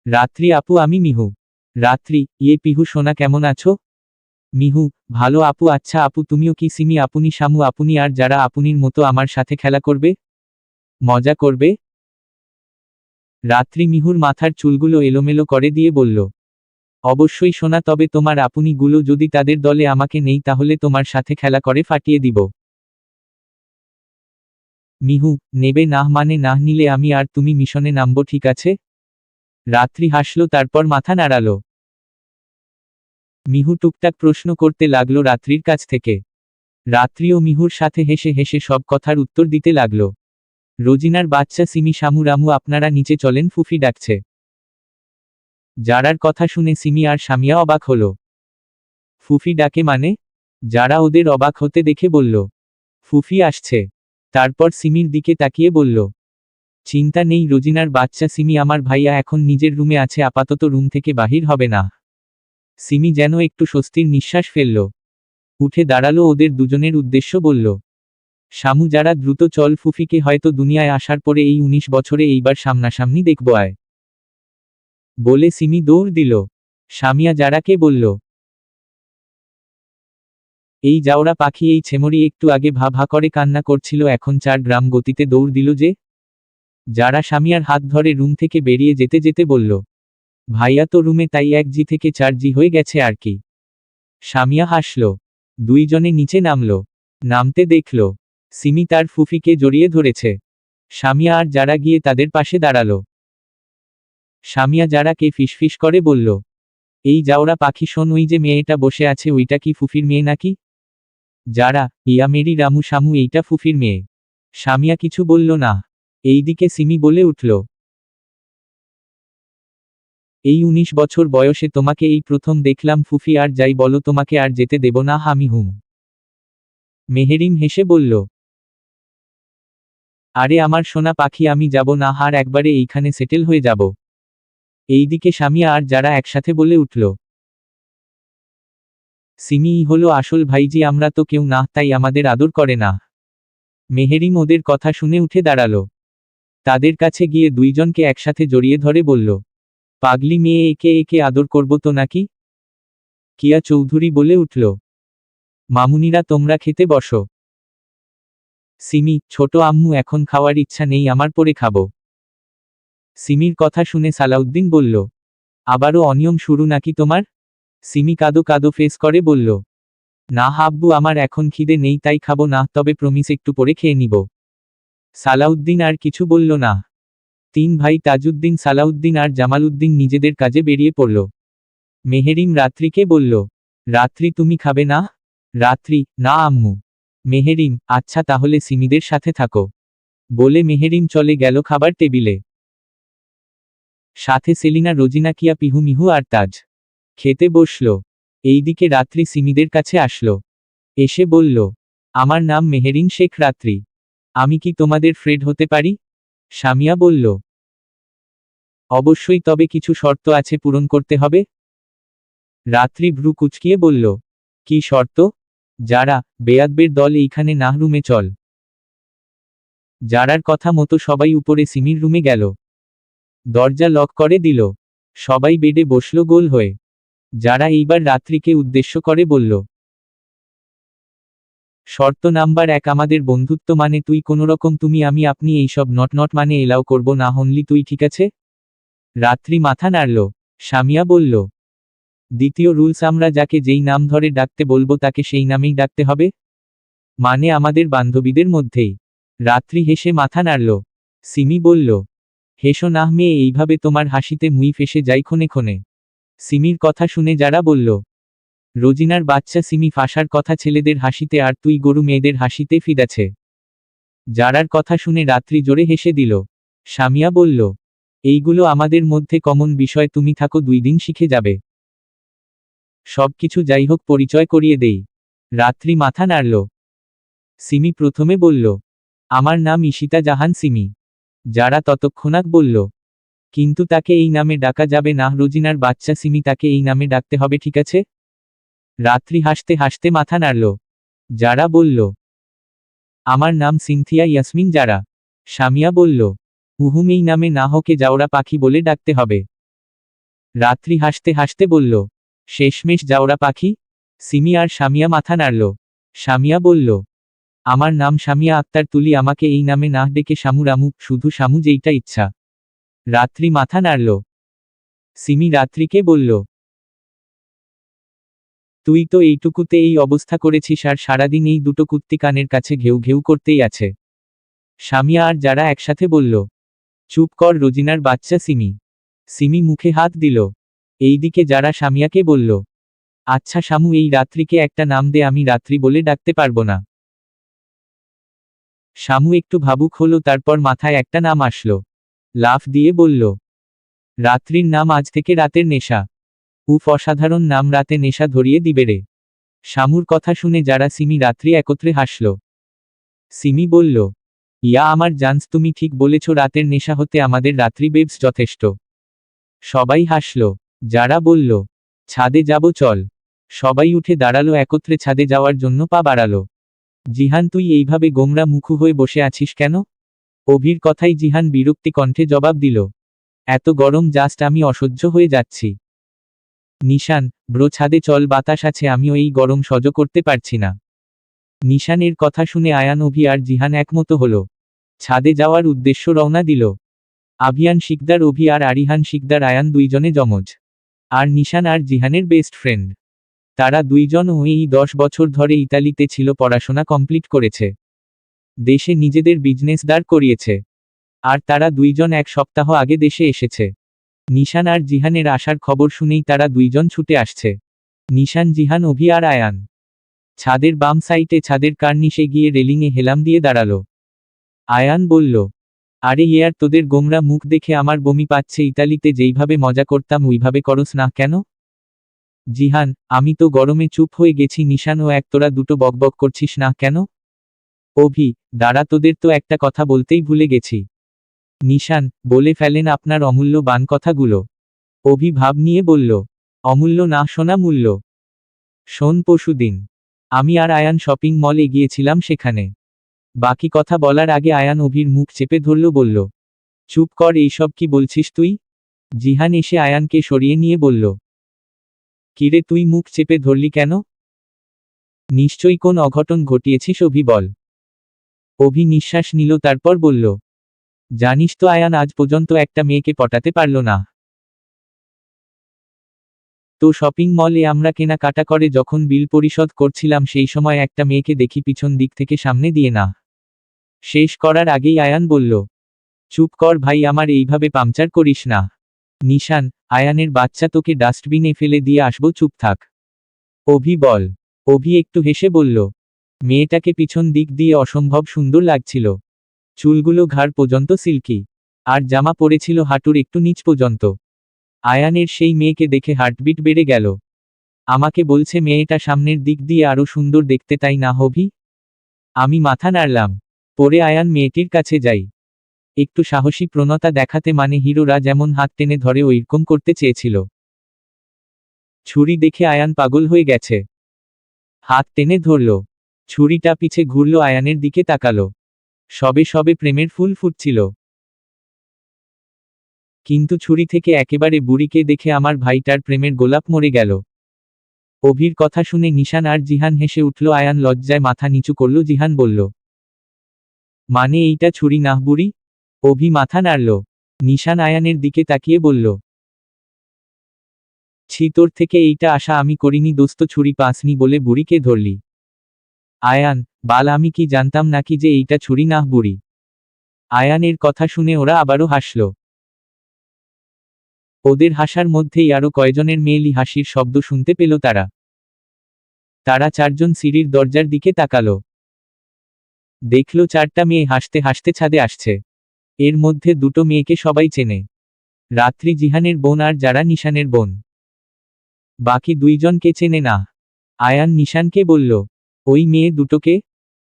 রাত্রি আপু, আমি মিহু। রাত্রি, ইয়ে পিহু সোনা, কেমন আছো? মিহু, ভালো আপু। আচ্ছা আপু, তুমিও কি সিমি আপুনি, শামু আপুনি আর যারা আপুনির মতো আমার সাথে খেলা করবে, মজা করবে? রাত্রি মিহুর মাথার চুলগুলো এলোমেলো করে দিয়ে বলল, অবশ্যই সোনা, তবে তোমার আপুনি গুলো যদি তাদের দলে আমাকে নেই তাহলে তোমার সাথে খেলা করে ফাটিয়ে দিব। মিহু, নেবে না মানে না নিলে আমি আর তুমি মিশনে নামবো, ঠিক আছে? রাত্রি হাসল, তারপর মাথা নাড়ালো। মিহু টুকটাক প্রশ্ন করতে লাগলো রাত্রির কাছ থেকে। রাত্রিও মিহুর সাথে হেসে হেসে সব কথার উত্তর দিতে লাগলো। রোজিনার বাচ্চা সিমি, শামু, রামু, আপনারা নিচে চলেন, ফুফি ডাকছে। যারার কথা শুনে সিমি আর শামিয়া অবাক হলো। ফুফি ডাকে মানে? যারা ওদের অবাক হতে দেখে বলল, ফুফি আসছে। তারপর সিমির দিকে তাকিয়ে বলল, চিন্তা নেই রোজিনার বাচ্চা সিমি, আমার ভাইয়া এখন নিজের রুমে আছে, আপাতত রুম থেকে বাহির হবে না। সিমি যেন একটু স্বস্তির নিঃশ্বাস ফেলল। উঠে দাঁড়ালো, ওদের দুজনের উদ্দেশ্য বলল, শামু, যারা দ্রুত চল, ফুফিকে হয়তো দুনিয়ায় আসার পরে এই 19 বছরে এইবার সামনাসামনি দেখব আয়। বলে সিমি দৌড় দিল। শামিয়া যারাকে বলল, এই যাওরা পাখি, এই ছেমরি একটু আগে ভা ভা করে কান্না করছিল, এখন 4 গ্রাম গতিতে দৌড় দিল যে। যারা শামিয়ার হাত ধরে রুম থেকে বেরিয়ে যেতে যেতে বলল, ভাইয়া তো রুমে, তাই 1G থেকে 4G হয়ে গেছে আর কি। শামিয়া হাসল। দুইজনে নিচে নামলো। নামতে দেখল সিমি তার ফুফিকে জড়িয়ে ধরেছে। শামিয়া আর যারা গিয়ে তাদের পাশে দাঁড়ালো। শামিয়া যারাকে ফিসফিস করে বলল, এই যাওরা পাখি শোন, ওই যে মেয়েটা বসে আছে ওইটা কি ফুফির মেয়ে নাকি? যারা, ইয়া মেরি রামু, শামু, এইটা ফুফির মেয়ে। শামিয়া কিছু বলল না। এইদিকে সিমি বলে উঠল, এই 19 বছর বয়সে তোমাকে এই প্রথম দেখলাম ফুফি, আর যাই বলো তোমাকে আর যেতে দেব না, আমি হুম। মেহেরিম হেসে বলল, আরে আমার সোনা পাখি, আমি যাব না, আর একবারে এইখানে সেটেল হয়ে যাব। এইদিকে শামিয়া আর যারা একসাথে বলে উঠল, সিমিই হলো আসল ভাইজি, আমরা তো কেউ না, তাই আমাদের আদর করে না। মেহেরিম ওদের কথা শুনে উঠে দাঁড়ালো। তাদের কাছে গিয়ে দুইজনকে একসাথে জড়িয়ে ধরে বলল, পাগলি মেয়ে, একে একে আদর করব তো নাকি? কিয়া চৌধুরী বলে উঠল, মামুনিরা তোমরা খেতে বসো। সিমি, ছোট আম্মু, এখন খাওয়ার ইচ্ছা নেই আমার, পরে খাবো। সিমির কথা শুনে সালাউদ্দিন বলল, আবারও অনিয়ম শুরু নাকি তোমার? সিমি কাদো কাদো ফেস করে বলল, না হাব্বু, আমার এখন খিদে নেই, তাই খাবো না, তবে প্রমিস একটু পরে খেয়ে নিব। সালাউদ্দিন আর কিছু বলল না। 3 ভাই তাজউদ্দিন, সালাউদ্দিন আর জামালউদ্দিন নিজেদের কাজে বেরিয়ে পড়ল। মেহেরিম রাত্রিকে বলল, রাত্রি তুমি খাবে না? রাত্রি, না আম্মু। মেহেরিম, আচ্ছা তাহলে সিমিদের সাথে থাকো। বলে মেহেরিম চলে গেল খাবার টেবিলে। সাথে সেলিনা, রোজিনা, কিয়া, পিহু, মিহু আর তাজ। খেতে বসল। এইদিকে রাত্রি সিমিদের কাছে আসলো। এসে বলল, আমার নাম মেহেরিন শেখ রাত্রি। আমি কি তোমাদের ফ্রেন্ড হতে পারি? শামিয়া বলল, অবশ্যই, তবে কিছু শর্ত আছে, পূরণ করতে হবে। রাত্রি ভ্রু কুচকিয়ে বলল, কি শর্ত? যারা, বেয়াদবের দল, এইখানে না, রুমে চল। যারার কথা মতো সবাই উপরে সিমির রুমে গেল। দরজা লক করে দিল। সবাই বেডে বসল গোল হয়ে। যারা এইবার রাত্রিকে উদ্দেশ্য করে বলল, শর্ত নাম্বার 1, আমাদের বন্ধুত্ব মানে তুই কোনোরকম তুমি আমি আপনি এইসব নট নট মানে এলাও করব না, হনলি তুই, ঠিক আছে? রাত্রি মাথা নাড়ল। শামিয়া বলল, দ্বিতীয় রুলস, আমরা যাকে যেই নাম ধরে ডাকতে বলবো তাকে সেই নামেই ডাকতে হবে। মানে আমাদের বান্ধবীদের মধ্যেই। রাত্রি হেসে মাথা নাড়ল। সিমি বলল, হেসো না মেয়ে, এইভাবে তোমার হাসিতে মুই ফেসে যাই ক্ষণে ক্ষণে। সিমির কথা শুনে যারা বলল, রোজিনার বাচ্চা সিমি, ফাঁসার কথা ছেলেদের হাসিতে, আর তুই গরু মেয়েদের হাসিতে ফিদাছে। যারার কথা শুনে রাত্রি জোরে হেসে দিল। শামিয়া বলল, এইগুলো আমাদের মধ্যে কমন বিষয়, তুমি থাকো, 2 দিন শিখে যাবে। সবকিছু যাই হোক, পরিচয় করিয়ে দেই। রাত্রি মাথা নাড়ল। সিমি প্রথমে বলল, আমার নাম ঈশিতা জাহান সিমি। যারা ততক্ষণাৎ বলল, কিন্তু তাকে এই নামে ডাকা যাবে না, রোজিনার বাচ্চা সিমি, তাকে এই নামে ডাকতে হবে, ঠিক আছে? রাত্রি হাসতে হাসতে মাথা নাড়ল। যারা বলল, আমার নাম সিনথিয়া ইয়াসমিন যারা। শামিয়া বলল, হুহুম, এই নামে না, হোকে জাওরা পাখি বলে ডাকতে হবে। রাত্রি হাসতে হাসতে বলল, শেষমেশ জাওরা পাখি? সিমি আর শামিয়া মাথা নাড়ল। শামিয়া বলল, আমার নাম শামিয়া আক্তার তুলি, আমাকে এই নামে না ডেকে শামু, রামু, শুধু শামু, যেইটা ইচ্ছা। রাত্রি মাথা নাড়ল। সিমি রাত্রিকে বলল, তুই তো এইটুকুতে এই অবস্থা করেছিস, আর সারাদিন এই দুটো কুত্তি কানের কাছে ঘেউ ঘেউ করতেই আছে। শামিয়া আর যারা একসাথে বলল, চুপ কর রোজিনার বাচ্চা সিমি। সিমি মুখে হাত দিল। এইদিকে যারা শামিয়াকে বলল, আচ্ছা শামু, এই রাত্রিকে একটা নাম দে, আমি রাত্রি বলে ডাকতে পারবো না। শামু একটু ভাবুক হলো, তারপর মাথায় একটা নাম আসলো। লাফ দিয়ে বলল, রাত্রির নাম আজ থেকে রাতের নেশা। উফ, অসাধারণ নাম, রাতে নেশা ধরিয়ে দিবে রে। শামুর কথা শুনে যারা সিমি রাত্রি একত্রে হাসল। সিমি বলল, ইয়া আমার জান্স, তুমি ঠিক বলেছ, রাতের নেশা হতে আমাদের রাত্রি বেবস যথেষ্ট। সবাই হাসল। যারা বলল, ছাদে যাব চল। সবাই উঠে দাঁড়ালো, একত্রে ছাদে যাওয়ার জন্য পা বাড়ালো। জিহান, তুই এইভাবে গোমরা মুখু হয়ে বসে আছিস কেন? অভির কথাই জিহান বিরক্তি কণ্ঠে জবাব দিল, এত গরম জাস্ট আমি অসহ্য হয়ে যাচ্ছি। নিশান, ব্রো ছাদে চল, বাতাস আছে, আমিও এই গরম সহ্য করতে পারছি না। নিশানের কথা শুনে আয়ান, অভি আর জিহান একমত হলো। ছাদে যাওয়ার উদ্দেশ্য রওনা দিল। আভিয়ান শিকদার, অভি আর আরিহান শিকদার, আয়ান দুইজনে যমজ। আর নিশান আর জিহানের বেস্ট ফ্রেন্ড। তারা দুইজন এই 10 বছর ধরে ইতালিতে ছিল, পড়াশোনা কমপ্লিট করেছে। দেশে নিজেদের বিজনেস দাঁড় করিয়েছে। আর তারা দুইজন এক সপ্তাহ আগে দেশে এসেছে। নিশান আর জিহানের আসার খবর শুনেই তারা দুইজন ছুটে আসছে। নিশান, জিহান, অভি আর আয়ান। ছাদের বাম সাইটে ছাদের কার্নিশে গিয়ে রেলিংয়ে হেলাম দিয়ে দাঁড়ালো। আয়ান বলল, আরে ইয়ার, তোদের গোমরা মুখ দেখে আমার বমি পাচ্ছে, ইতালিতে যেইভাবে মজা করতাম ওইভাবে করস না কেন? জিহান, আমি তো গরমে চুপ হয়ে গেছি। নিশান, ও এক, তোরা দুটো বকবক করছিস না কেন? অভি, দাঁড়া, তোদের তো একটা কথা বলতেই ভুলে গেছি। নিশান, বলে ফেলেন আপনার অমূল্যবান কথাগুলো। অভি ভাব নিয়ে বলল, অমূল্য না শোনা মূল্য। শোন, পরশুদিন আমি আর আয়ান শপিং মলে গিয়েছিলাম, সেখানে। বাকি কথা বলার আগে আয়ান অভির মুখ চেপে ধরল, বলল, চুপ কর, এইসব কি বলছিস তুই? জিহান এসে আয়ানকে সরিয়ে নিয়ে বলল, কিরে, তুই মুখ চেপে ধরলি কেন? নিশ্চয়ই কোন অঘটন ঘটিয়েছিস, অভি বল। অভি নিঃশ্বাস নিল, তারপর বলল, জানিস তো আয়ান, আজ পর্যন্ত একটা মেয়েকে পটাতে পারল না। তো শপিং মলে আমরা কেনাকাটা করে যখন বিল পরিশোধ করছিলাম, সেই সময় একটা মেয়েকে দেখি পিছন দিক থেকে সামনে দিয়ে। না শেষ করার আগেই আয়ান বলল, চুপ কর ভাই, আমার এইভাবে পাংচার করিস না। নিশান, আয়ানের বাচ্চা, তোকে ডাস্টবিনে ফেলে দিয়ে আসবো, চুপ থাক। অভি বল। অভি একটু হেসে বলল, মেয়েটাকে পিছন দিক দিয়ে অসম্ভব সুন্দর লাগছিল। চুলগুলো ঘাড় পর্যন্ত সিল্কি। আর জামা পরেছিল হাঁটুর একটু নিচ পর্যন্ত। আয়ানের সেই মেয়েকে দেখে হার্টবিট বেড়ে গেল। আমাকে বলছে মেয়েটা সামনের দিক দিয়ে আরো সুন্দর দেখতে, তাই না অভি? আমি মাথা নাড়লাম। পরে আয়ান মেয়েটির কাছে যাই। একটু সাহসী প্রণতা দেখাতে, মানে হিরোরা যেমন হাত টেনে ধরে ওইরকম করতে চেয়েছিল। ছুরি দেখে আয়ান পাগল হয়ে গেছে। হাত টেনে ধরল। ছুরিটা পিছে ঘুরল, আয়ানের দিকে তাকালো। সবে সবে প্রেমের ফুল ফুটছিল। কিন্তু ছুরি থেকে একেবারে বুড়িকে দেখে আমার ভাইটার প্রেমের গোলাপ মরে গেল। অভির কথা শুনে নিশান আর জিহান হেসে উঠল। আয়ান লজ্জায় মাথা নিচু করল। জিহান বলল, মানে এইটা ছুরি না বুড়ি? অভি মাথা নাড়ল। নিশান আয়ানের দিকে তাকিয়ে বলল, ছি, তোর থেকে এইটা আশা আমি করিনি দোস্ত, ছুরি পাসনি বলে বুড়িকে ধরলি। আয়ান, বাল, আমি কি জানতাম নাকি যে এইটা ছুরি না বুড়ি? আয়ানের কথা শুনে ওরা আবারও হাসল। ওদের হাসার মধ্যেই আরো কয়জনের মেয়েলি হাসির শব্দ শুনতে পেল তারা। তারা চারজন সিঁড়ির দরজার দিকে তাকালো। দেখল 4টা মেয়ে হাসতে হাসতে ছাদে আসছে। এর মধ্যে 2টো মেয়েকে সবাই চেনে। রাত্রি জিহানের বোন আর যারা নিশানের বোন। বাকি 2জনকে চেনে না। আয়ান নিশানকে বলল, ওই মেয়ে দুটোকে?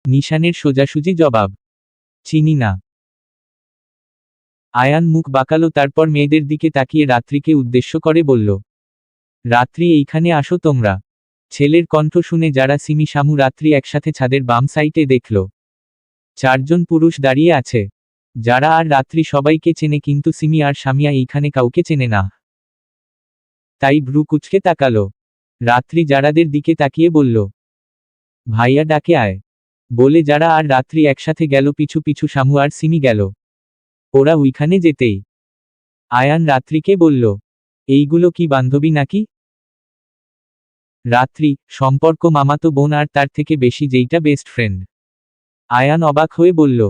নিশানের সোজাসুজি জবাব, চিনি না। আয়ান মুখ বাঁকালো, তারপর মেয়েদের দিকে তাকিয়ে রাত্রিকে উদ্দেশ্য করে বলল, রাত্রি, এইখানে আসো তোমরা। ছেলের কণ্ঠ শুনে যারা সিমি শামু রাত্রি একসাথে ছাদের বাম সাইটে দেখল। 4জন পুরুষ দাঁড়িয়ে আছে। যারা আর রাত্রি সবাইকে চেনে, কিন্তু সিমি আর শামিয়া এইখানে কাউকে চেনে না। তাই ভ্রু কুচকে তাকালো। রাত্রি যারাদের দিকে তাকিয়ে বলল, ভাইয়া ডাকে আয়। বলে যারা আর রাত্রি একসাথে গেল, পিছু পিছু শামু আর সিমি গেল। ওরা ওইখানে যেতেই আয়ান রাত্রিকে বলল, এইগুলো কি বান্ধবী নাকি? রাত্রি, সম্পর্ক মামাতো বোন, আর তার থেকে বেশি যেইটা বেস্ট ফ্রেন্ড। আয়ান অবাক হয়ে বলল,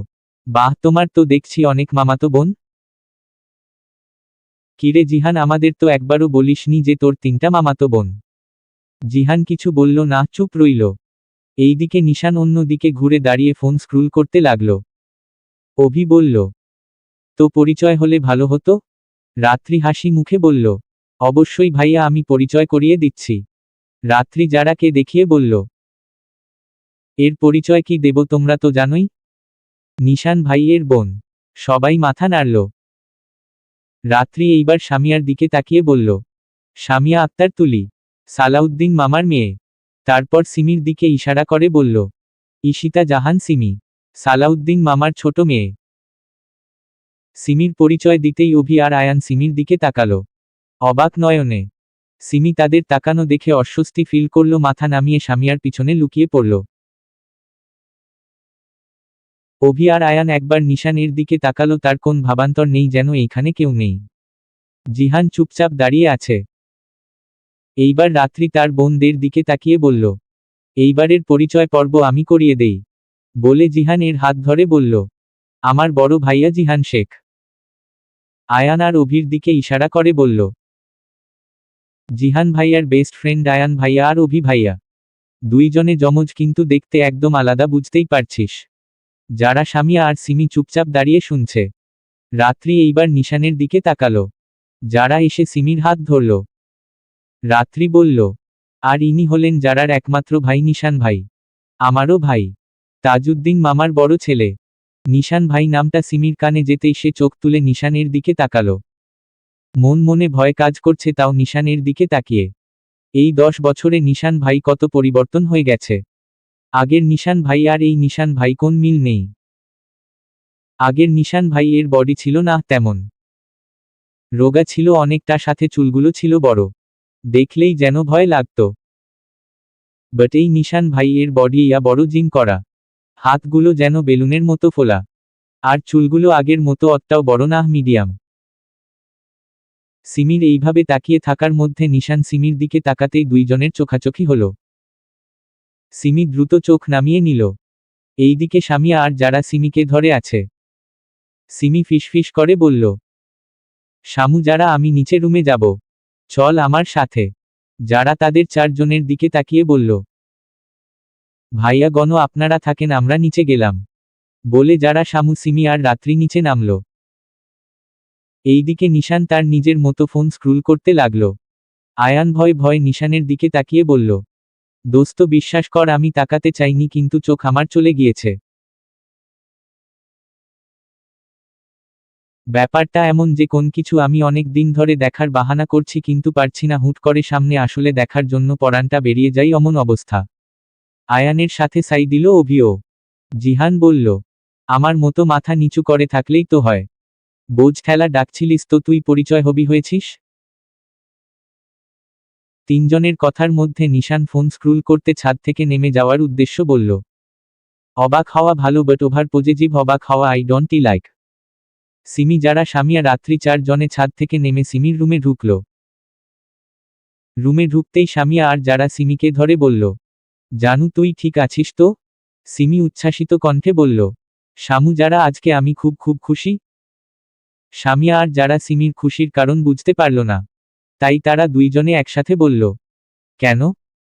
বাহ, তোমার তো দেখছি অনেক মামাতো বোন। কিরে জিহান, আমাদের তো একবারও বলিসনি যে তোর 3টা মামাতো বোন। জিহান কিছু বলল না, চুপ রইল। এইদিকে নিশান অন্যদিকে ঘুরে দাঁড়িয়ে ফোন স্ক্রুল করতে লাগল। অভি বলল, তো পরিচয় হলে ভালো হতো। রাত্রি হাসি মুখে বলল, অবশ্যই ভাইয়া, আমি পরিচয় করিয়ে দিচ্ছি। রাত্রি যারাকে দেখিয়ে বলল, এর পরিচয় কি দেব তোমরা তো জানোই, নিশান ভাইয়ের বোন। সবাই মাথা নাড়ল। রাত্রি এইবার সামিয়ার দিকে তাকিয়ে বলল, সামিয়া আক্তার তুলি, সালাউদ্দিন মামার মেয়ে। তারপর সিমির দিকে ইশারা করে বলল, ঈশিতা জাহান সিমি, সালাউদ্দিন মামার ছোট মেয়ে। সিমির পরিচয় দিতেই অভি আর আয়ান সিমির দিকে তাকালো অবাক নয়নে। সিমি তাদের তাকানো দেখে অস্বস্তি ফিল করল, মাথা নামিয়ে সামিয়ার পিছনে লুকিয়ে পড়ল। অভি আর আয়ান একবার নিশানের দিকে তাকালো, তার কোন ভাবান্তর নেই, যেন এইখানে কেউ নেই। জিহান চুপচাপ দাঁড়িয়ে আছে। এইবার রাত্রি তার বোনদের দিকে তাকিয়ে বলল, এইবারের পরিচয় পর্ব আমি করিয়ে দেই, বলে জিহান এর হাত ধরে বলল, আমার বড় ভাইয়া জিহান শেখ। আয়ান আর অভির দিকে ইশারা করে বলল, জিহান ভাইয়ার বেস্ট ফ্রেন্ড আয়ান ভাইয়া আর অভি ভাইয়া। দুইজনে যমজ, কিন্তু দেখতে একদম আলাদা, বুঝতেই পারছিস। যারা সামিয়া আর সিমি চুপচাপ দাঁড়িয়ে শুনছে। রাত্রি এইবার নিশানের দিকে তাকালো। যারা এসে সিমির হাত ধরল। রাত্রি বলল, আর ইনি হলেন যারার একমাত্র ভাই নিশান ভাই। আমারও ভাই, তাজউদ্দিন মামার বড় ছেলে। নিশান ভাই নামটা সিমির কানে যেতেই সে চোখ তুলে নিশানের দিকে তাকালো। মন মনে ভয় কাজ করছে, তাও নিশানের দিকে তাকিয়ে। এই 10 বছরে নিশান ভাই কত পরিবর্তন হয়ে গেছে। আগের নিশান ভাই আর এই নিশান ভাই কোন মিল নেই। আগের নিশান ভাই এর বডি ছিল না তেমন, রোগা ছিল অনেকটা, সাথে চুলগুলো ছিল বড়, দেখলেই যেন ভয় লাগত। বাট এই নিশান ভাই এর বডি ইয়া বড়, জিম করা, হাতগুলো যেন বেলুনের মতো ফোলা, আর চুলগুলো আগের মতো অতটাও বড় না, মিডিয়াম। সিমির এইভাবে তাকিয়ে থাকার মধ্যে নিশান সিমির দিকে তাকাতেই দুইজনের চোখাচোখি হলো। সিমি দ্রুত চোখ নামিয়ে নিল। এইদিকে সামিয়া আর যারা সিমিকে ধরে আছে। সিমি ফিসফিস করে বলল, শামু, যারা আমি নিচে রুমে যাব, চল আমার সাথে। যারা তাদের 4 জনের দিকে তাকিয়ে বলল, ভাইয়া গণ আপনারা থাকেন, আমরা নিচে গেলাম, বলে যারা শামু, সিমি আর রাত্রি নিচে নামল। এইদিকে নিশান তার নিজের মতো ফোন স্ক্রুল করতে লাগল। আয়ান ভয় ভয় নিশানের দিকে তাকিয়ে বলল, দোস্ত বিশ্বাস কর, আমি তাকাতে চাইনি, কিন্তু চোখ আমার চলে গিয়েছে। ব্যাপারটা এমন যে কোন কিছু আমি অনেক দিন ধরে দেখার বাহানা করছি, কিন্তু পারছি না, হুট করে সামনে আসলে দেখার জন্য পরানটা বেরিয়ে যাই, অমন অবস্থা। আয়ানের সাথে সাই দিল অভিও। জিহান বলল, আমার মতো মাথা নিচু করে থাকলেই তো হয়, বোঝ ঠেলা ডাকছিলিস তো তুই, পরিচয় হবি হয়েছিস। তিনজনের কথার মধ্যে নিশান ফোন স্ক্রুল করতে ছাদ থেকে নেমে যাওয়ার উদ্দেশ্য বলল, অবাক হওয়া ভালো, বাট ওভার পজিটিভ অবাক হওয়া আই ডোন্ট লাইক। সিমি, যারা সামিয়া, রাত্রি 4 জনে ছাদ থেকে নেমে সিমির রুমে ঢুকল। রুমে ঢুকতেই সামিয়া আর যারা সিমিকে ধরে বলল, জানু তুই ঠিক আছিস তো। সিমি উচ্ছ্বাসিত কণ্ঠে বলল, শামু, যারা আজকে আমি খুব খুব খুশি। সামিয়া আর যারা সিমির খুশির কারণ বুঝতে পারল না, তাই তারা দুইজনে একসাথে বলল, কেন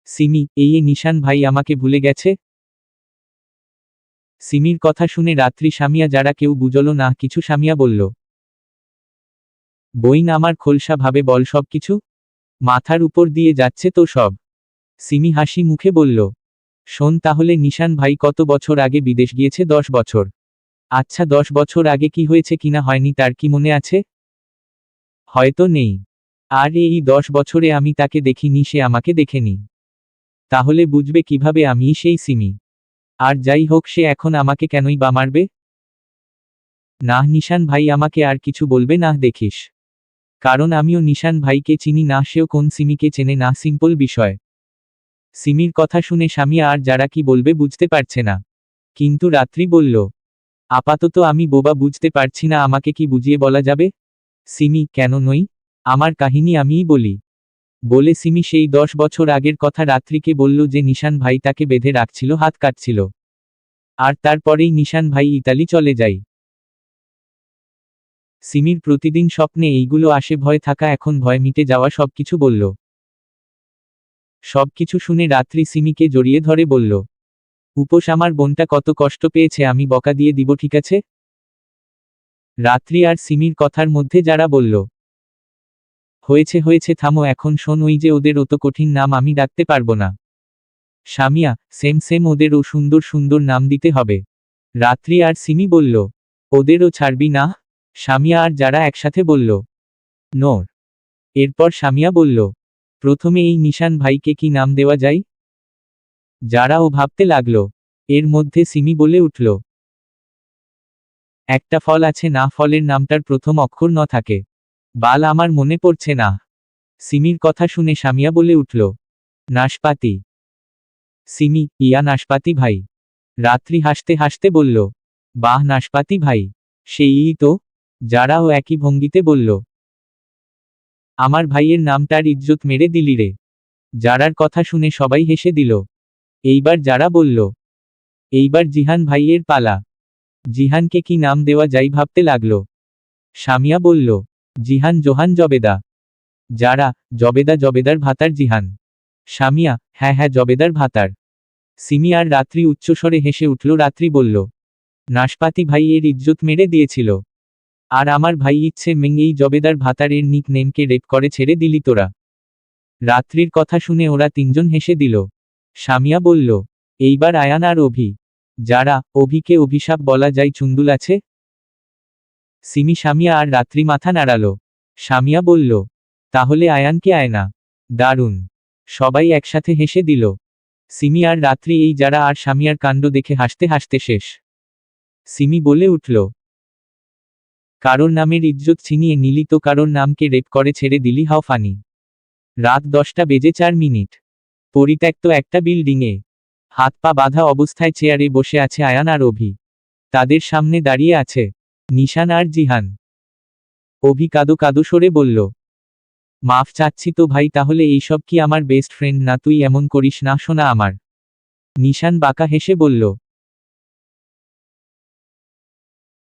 সিমি, এই নিশান ভাই আমাকে ভুলে গেছে। সিমির কথা শুনে রাত্রি সামিয়া যারা কেউ বুঝল না কিছু। সামিয়া বলল, বইন আমার খোলসা ভাবে বল সব কিছু, মাথার উপর দিয়ে যাচ্ছে তো সব। সিমি হাসি মুখে বলল, শোন তাহলে, নিশান ভাই কত বছর আগে বিদেশ গিয়েছে? 10 বছর। আচ্ছা, 10 বছর আগে কি হয়েছে কিনা হয়নি তার কি মনে আছে? হয়তো নেই। আর এই 10 বছরে আমি তাকে দেখিনি, সে আমাকে দেখেনি। তাহলে বুঝবে কিভাবে আমি সেই সিমি? আর যাই হোক, সে এখন আমাকে কেনই বা মারবে? না, নিশান ভাই আমাকে আর কিছু বলবে না দেখিস, কারণ আমিও নিশান ভাইকে চিনি না, সেও কোন সিমিকে চেনে না, সিম্পল বিষয়। সিমির কথা শুনে সামিয়া আর যারা কি বলবে বুঝতে পারছে না, কিন্তু রাত্রি বলল, আপাতত আমি বোবা, বুঝতে পারছি না, আমাকে কি বুঝিয়ে বলা যাবে? সিমি, কেন নই, আমার কাহিনী আমিই বলি, বলে সিমি সেই 10 বছর আগের কথা রাত্রিকে বলল, যে নিশান ভাই তাকে বেঁধে রাখছিল, হাত কাটছিল, আর তারপরেই নিশান ভাই ইতালি চলে যায়। সিমির প্রতিদিন স্বপ্নে এইগুলো আসে, ভয় থাকা এখন ভয় মিটে যাওয়া, সবকিছু বলল। সবকিছু শুনে রাত্রি সিমিকে জড়িয়ে ধরে বলল, উপোস, আমার বোনটা কত কষ্ট পেয়েছে, আমি বকা দিয়ে দিব ঠিক আছে? রাত্রি আর সিমির কথার মধ্যে যারা বলল, হয়েছে হয়েছে থামো, এখন শোন, ওই যে ওদের অত কঠিন নাম আমি ডাকতে পারবো না। সামিয়া, সেম সেম, ওদেরও সুন্দর সুন্দর নাম দিতে হবে। রাত্রি আর সিমি বলল, ওদেরও ছাড়বি না? সামিয়া আর যারা একসাথে বলল, নোর। এরপর সামিয়া বলল, প্রথমে এই নিশান ভাইকে কি নাম দেওয়া যায়? যারাও ভাবতে লাগলো। এর মধ্যে সিমি বলে উঠল, একটা ফল আছে না, ফলের নামটার প্রথম অক্ষর ন থাকে। বাল, আমার মনে পড়ছে না। সিমির কথা শুনে সামিয়া বলে উঠল, নাশপাতি। সিমি, ইয়া নাশপাতি ভাই। রাত্রি হাসতে হাসতে বলল, বাহ নাশপাতি ভাই, সেই তো। যারাও একই ভঙ্গিতে বলল, আমার ভাইয়ের নামটার ইজ্জত মেরে দিলি রে। যারার কথা শুনে সবাই হেসে দিল। এইবার যারা বলল, এইবার জিহান ভাইয়ের পালা। জিহানকে কি নাম দেওয়া যায় ভাবতে লাগলো। সামিয়া বলল, জিহান জোহান জবেদা। যারা, জবেদা, জবেদার ভাতার জিহান। সামিয়া, হ্যাঁ হ্যাঁ, জবেদার ভাতার। সিমি আর রাত্রি উচ্চস্বরে হেসে উঠল। রাত্রি বলল, নাশপাতি ভাই এর ইজ্জত মেরে দিয়েছিল। আর আমার ভাই ইচ্ছে মেং এই জবেদার ভাতার এর নিক নেমকে রেপ করে ছেড়ে দিলি তোরা। রাত্রির কথা শুনে ওরা তিনজন হেসে দিল। সামিয়া বলল, এইবার আয়ান আর অভি। যারা, অভিকে অভিশাপ বলা যায় চুন্দুল আছে? সিমি, সামিয়া আর রাত্রি মাথা নাড়ালো। সামিয়া বলল, তাহলে আয়ানকে আয়না। দারুণ। সবাই একসাথে হেসে দিল। সিমি আর রাত্রি এই যারা আর সামিয়ার কাণ্ড দেখে হাসতে হাসতে শেষ। সিমি বলে উঠল, কারোর নামের ইজ্জত ছিনিয়ে নিলি তো, কারোর নামকে রেপ করে ছেড়ে দিলি, হাও ফানি। রাত 10:04। পরিত্যক্ত একটা বিল্ডিংয়ে হাত পা বাঁধা অবস্থায় চেয়ারে বসে আছে আয়ান আর অভি। তাদের সামনে দাঁড়িয়ে আছে নিশান আর জিহান। অভি কাদো কাদো সরে বলল, মাফ চাচ্ছি তো ভাই, তাহলে এইসব কি আমার বেস্ট ফ্রেন্ড না? তুই এমন করিস না শোনা আমার। নিশান বাঁকা হেসে বলল,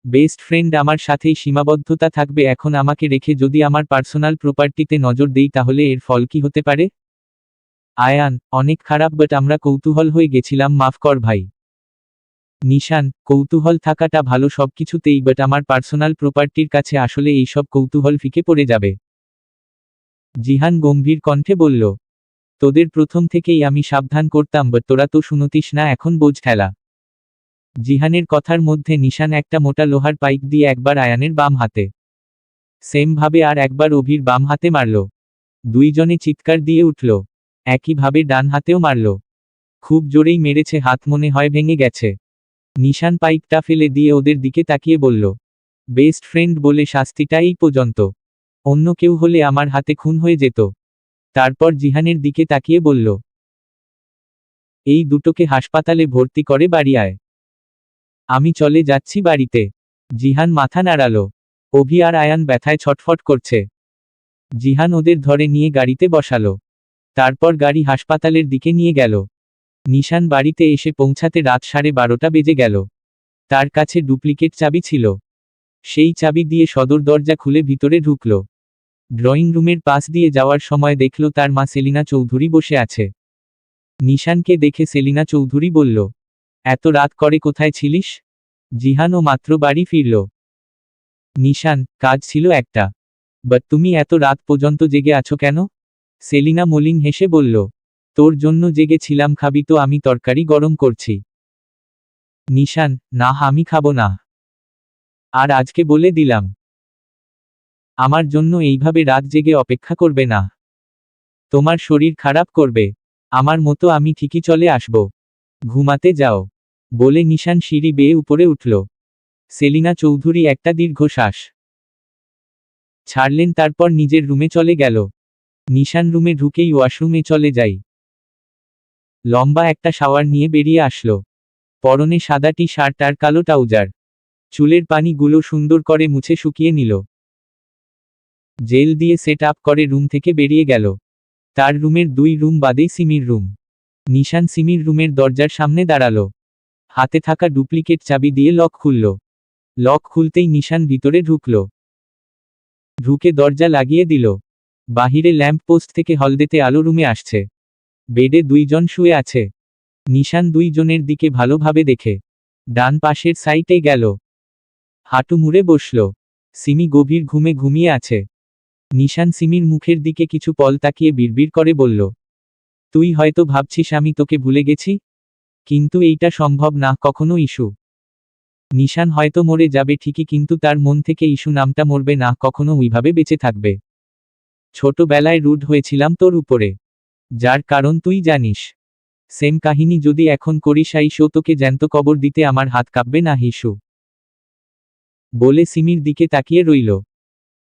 বেস্ট ফ্রেন্ড আমার সাথেই সীমাবদ্ধতা থাকবে? এখন আমাকে রেখে যদি আমার পার্সোনাল প্রপার্টিতে নজর দেই তাহলে এর ফল কি হতে পারে? আয়ান, অনেক খারাপ, বাট আমরা কৌতূহল হয়ে গেছিলাম, মাফ কর ভাই। নিশান, কৌতূহল থাকাটা ভালো সবকিছুতেই, বাট আমার পার্সোনাল প্রপার্টির কাছে আসলে এইসব কৌতূহল ফিকে পড়ে যাবে। জিহান গম্ভীর কণ্ঠে বলল, তোদের প্রথম থেকেই আমি সাবধান করতাম, বাট তোরা তো শুনতিস না, এখন বোঝ ঠেলা। জিহানের কথার মধ্যে নিশান একটা মোটা লোহার পাইপ দিয়ে একবার আয়ানের বাম হাতে, সেম ভাবে আর একবার অভির বাম হাতে মারল। দুইজনে চিৎকার দিয়ে উঠল। একইভাবে ডান হাতেও মারল। খুব জোরেই মেরেছে, হাত মনে হয় ভেঙে গেছে। নিশান পাইপটা ফেলে দিয়ে ওদের দিকে তাকিয়ে বলল, বেস্ট ফ্রেন্ড বলে শাস্তিটা এই পর্যন্ত। অন্য কেউ হলে আমার হাতে খুন হয়ে যেত। তারপর জিহানের দিকে তাকিয়ে বলল, এই দুটোকে হাসপাতালে ভর্তি করে বাড়ি আয়। আমি চলে যাচ্ছি বাড়িতে। জিহান মাথা নাড়ালো। অভি আর আয়ান ব্যথায় ছটফট করছে। জিহান ওদের ধরে নিয়ে গাড়িতে বসালো। তারপর গাড়ি হাসপাতালের দিকে নিয়ে গেল। নিশান বাড়িতে এসে পৌঁছাতে রাত 12:30 বেজে গেল। তার কাছে ডুপ্লিকেট চাবি ছিল। সেই চাবি দিয়ে সদর দরজা খুলে ভিতরে ঢুকল। ড্রয়িং রুমের পাশ দিয়ে যাওয়ার সময় দেখল তার মা সেলিনা চৌধুরী বসে আছে। নিশানকে দেখে সেলিনা চৌধুরী বলল, এত রাত করে কোথায় ছিলিস? জিহানও মাত্র বাড়ি ফিরল। নিশান, কাজ ছিল একটা। বাট তুমি এত রাত পর্যন্ত জেগে আছো কেন? সেলিনা মলিন হেসে বলল, তোর জন্য জেগে ছিলাম, খাবি তো? আমি তরকারি গরম করছি। নিশান, না আমি খাবো না। আর আজকে বলে দিলাম, আমার জন্য এইভাবে রাত জেগে অপেক্ষা করবে না। তোমার শরীর খারাপ করবে। আমার মতো আমি ঠিকই চলে আসব। ঘুমাতে যাও। বলে নিশান সিঁড়ি বেয়ে উপরে উঠল। সেলিনা চৌধুরী একটা দীর্ঘশ্বাস ছাড়লেন, তারপর নিজের রুমে চলে গেল। নিশান রুমে ঢুকেই ওয়াশরুমে চলে যাই। লম্বা একটা শাওয়ার নিয়ে বেরিয়ে আসলো। পরনে সাদা টি শার্ট আর কালো ট্রাউজার। চুলের পানিগুলো সুন্দর করে মুছে শুকিয়ে নিল। জেল দিয়ে সেট আপ করে রুম থেকে বেরিয়ে গেল। তার রুমের 2 রুম বাদেই সিমির রুম। নিশান সিমির রুমের দরজার সামনে দাঁড়ালো। হাতে থাকা ডুপ্লিকেট চাবি দিয়ে লক খুলল। লক খুলতেই নিশান ভিতরে ঢুকল। ঢুকে দরজা লাগিয়ে দিল। বাহিরে ল্যাম্প পোস্ট থেকে হলদেতে আলো রুমে আসছে। বেডে দুইজন শুয়ে আছে। নিশান দুইজনের দিকে ভালোভাবে দেখে ডান পাশের সাইটে গেল। হাঁটু মুড়ে বসল। সিমি গভীর ঘুমে ঘুমিয়ে আছে। নিশান সিমির মুখের দিকে কিছু পল তাকিয়ে বিড়বিড় করে বলল, তুই হয়তো ভাবছিস আমি তোকে ভুলে গেছি, কিন্তু এইটা সম্ভব না কখনো ইস্যু। নিশান হয়তো মরে যাবে ঠিকই, কিন্তু তার মন থেকে ইস্যু নামটা মরবে না কখনো, ওইভাবে বেঁচে থাকবে। ছোটবেলায় রুড হয়েছিলাম তোর উপরে, যার কারণ তুই জানিস। সেম কাহিনী যদি এখন করিস আইসো, তোকে জ্যান্ত কবর দিতে আমার হাত কাঁপবে না হিসু। বলে সিমির দিকে তাকিয়ে রইল।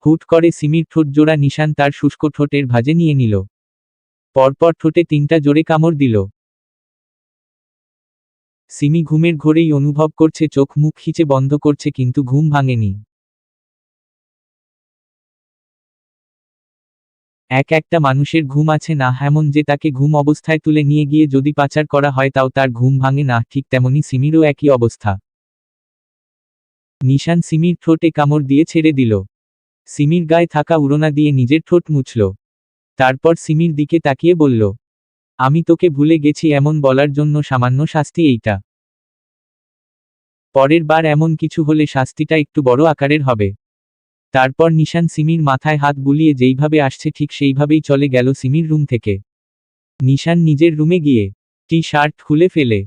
হুট করে সিমির ঠোঁট জোড়া নিশান তার শুষ্ক ঠোঁটের ভাঁজে নিয়ে নিল। পরপর ঠোঁটে 3টা জোরে কামড় দিল। সিমি ঘুমের ঘোরেই অনুভব করছে চোখ মুখ খিচে বন্ধ করছে, কিন্তু ঘুম ভাঙেনি। একটা মানুষের ঘুম আছে না এমন যে তাকে ঘুম অবস্থায় তুলে নিয়ে গিয়ে যদি পাচার করা হয় তাও তার ঘুম ভাঙে না, ঠিক তেমনি সিমিরও একই অবস্থা। নিশান সিমির ঠোঁটে কামড় দিয়ে ছেড়ে দিল। সিমির গায়ে থাকা উড়না দিয়ে নিজের ঠোঁট মুছল। তারপর সিমির দিকে তাকিয়ে বলল, আমি তোকে ভুলে গেছি এমন বলার জন্য সামান্য শাস্তি এইটা। পরের বার এমন কিছু হলে শাস্তিটা একটু বড় আকারের হবে। তারপর নিশান সিমির মাথায় হাত বুলিয়ে যেইভাবে আসছে ঠিক সেইভাবেই চলে গেল সিমির রুম থেকে। নিশান নিজের রুমে গিয়ে টি শার্ট খুলে ফেলে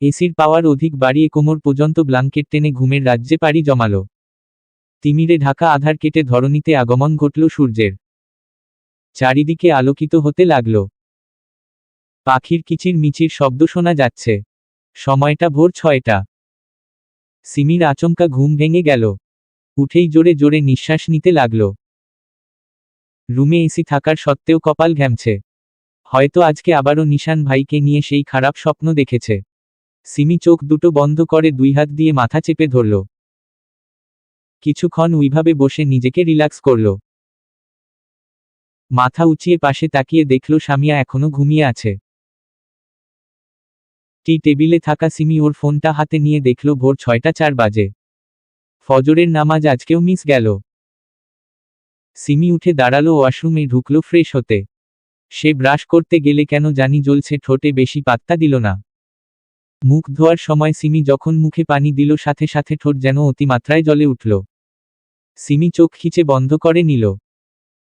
এসির পাওয়ার অধিক বাড়িয়ে কোমর পর্যন্ত ব্লাঙ্কেট টেনে ঘুমের রাজ্যে পাড়ি জমালো। তিমিরে ঢাকা আধার কেটে ধরণীতে আগমন ঘটল সূর্যের। চারিদিকে আলোকিত হতে লাগল। পাখির কিচির মিচির শব্দ শোনা যাচ্ছে। সময়টা ভোর 6টা। সিমির আচমকা ঘুম ভেঙে গেল। উঠেই জোরে জোরে নিঃশ্বাস নিতে লাগল। রুমে এসি থাকার সত্ত্বেও কপাল ঘামছে। হয়তো আজকে আবারও নিশান ভাইকে নিয়ে সেই খারাপ স্বপ্ন দেখেছে। সিমি চোখ দুটো বন্ধ করে 2 হাত দিয়ে মাথা চেপে ধরল। কিছুক্ষণ ওইভাবে বসে নিজেকে রিল্যাক্স করল। মাথা উঁচিয়ে পাশে তাকিয়ে দেখল সামিয়া এখনো ঘুমিয়ে আছে। টি টেবিলে থাকা সিমি ওর ফোনটা হাতে নিয়ে দেখল ভোর 6টা 4 বাজে। ফজরের নামাজ আজকেও মিস গেল। সিমি উঠে দাঁড়ালো, ওয়াশরুমে ঢুকলো ফ্রেশ হতে। সে ব্রাশ করতে গেলে কেন জানি জ্বলছে ঠোঁটে, বেশি পাত্তা দিল না। মুখ ধোয়ার সময় সিমি যখন মুখে পানি দিল সাথে সাথে ঠোঁট যেন অতিমাত্রায় জ্বলে উঠল। সিমি চোখ খিচে বন্ধ করে নিল।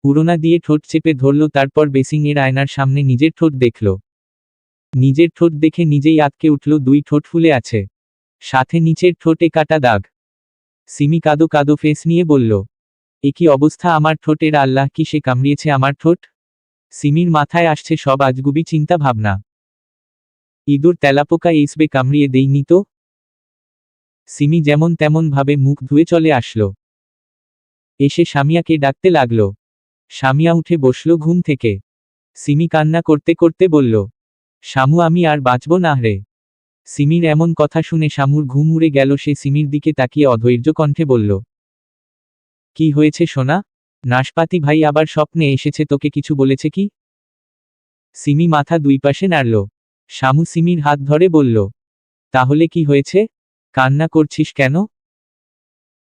উড়না দিয়ে ঠোঁট চেপে ধরল, তারপর বেসিং এর আয়নার সামনে নিজের ঠোঁট দেখল। নিজের ঠোঁট দেখে নিজেই আঁতকে উঠল, 2 ঠোঁট ফুলে আছে, সাথে নিচের ঠোঁটে কাটা দাগ। সিমি কাদো কাদো ফেস নিয়ে বলল, এ কি অবস্থা আমার ঠোঁটের, আল্লাহ কি সে কামড়িয়েছে আমার ঠোঁট? সিমির মাথায় আসছে সব আজগুবি চিন্তা ভাবনা। ইঁদুর তেলাপোকা এসবে কামড়িয়ে দেইনি তো? সিমি যেমন তেমন ভাবে মুখ ধুয়ে চলে আসলো। এসে সামিয়াকে ডাকতে লাগল। সামিয়া উঠে বসল ঘুম থেকে। সিমি কান্না করতে করতে বলল, শামু আমি আর বাঁচব না রে। সিমির এমন কথা শুনে শামুর ঘুম উড়ে গেল। সে সিমির দিকে তাকিয়ে অধৈর্য কণ্ঠে বলল, কি হয়েছে সোনা? নাশপাতি ভাই আবার স্বপ্নে এসেছে, তোকে কিছু বলেছে কি? সিমি মাথা 2 পাশে নাড়ল। শামু সিমির হাত ধরে বলল, তাহলে কি হয়েছে? কান্না করছিস কেন?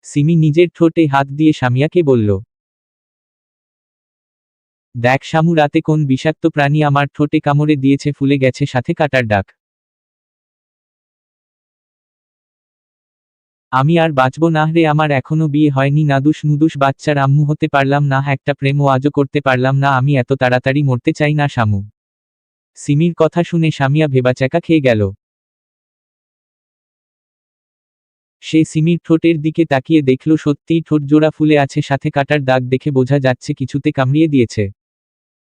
সিমি নিজের ঠোঁটে হাত দিয়ে সামিয়াকে বলল, দেখ শামু, রাতে কোন বিষাক্ত প্রাণী আমার ঠোঁটে কামড়ে দিয়েছে, ফুলে গেছে সাথে কাটার দাগ। আমি আর বাঁচব না রে। আমার এখনো বিয়ে হয়নি, নাদুস নুদুস বাচ্চার আম্মু হতে পারলাম না, একটা প্রেমও আজও করতে পারলাম না। আমি এত তাড়াতাড়ি মরতে চাই না শামু। সিমির কথা শুনে সামিয়া ভেবাচাকা খেয়ে গেল। সে সিমির ঠোঁটের দিকে তাকিয়ে দেখল সত্যিই ঠোঁট জোড়া ফুলে আছে, সাথে কাটার দাগ দেখে বোঝা যাচ্ছে কিছুতে কামড়িয়ে দিয়েছে।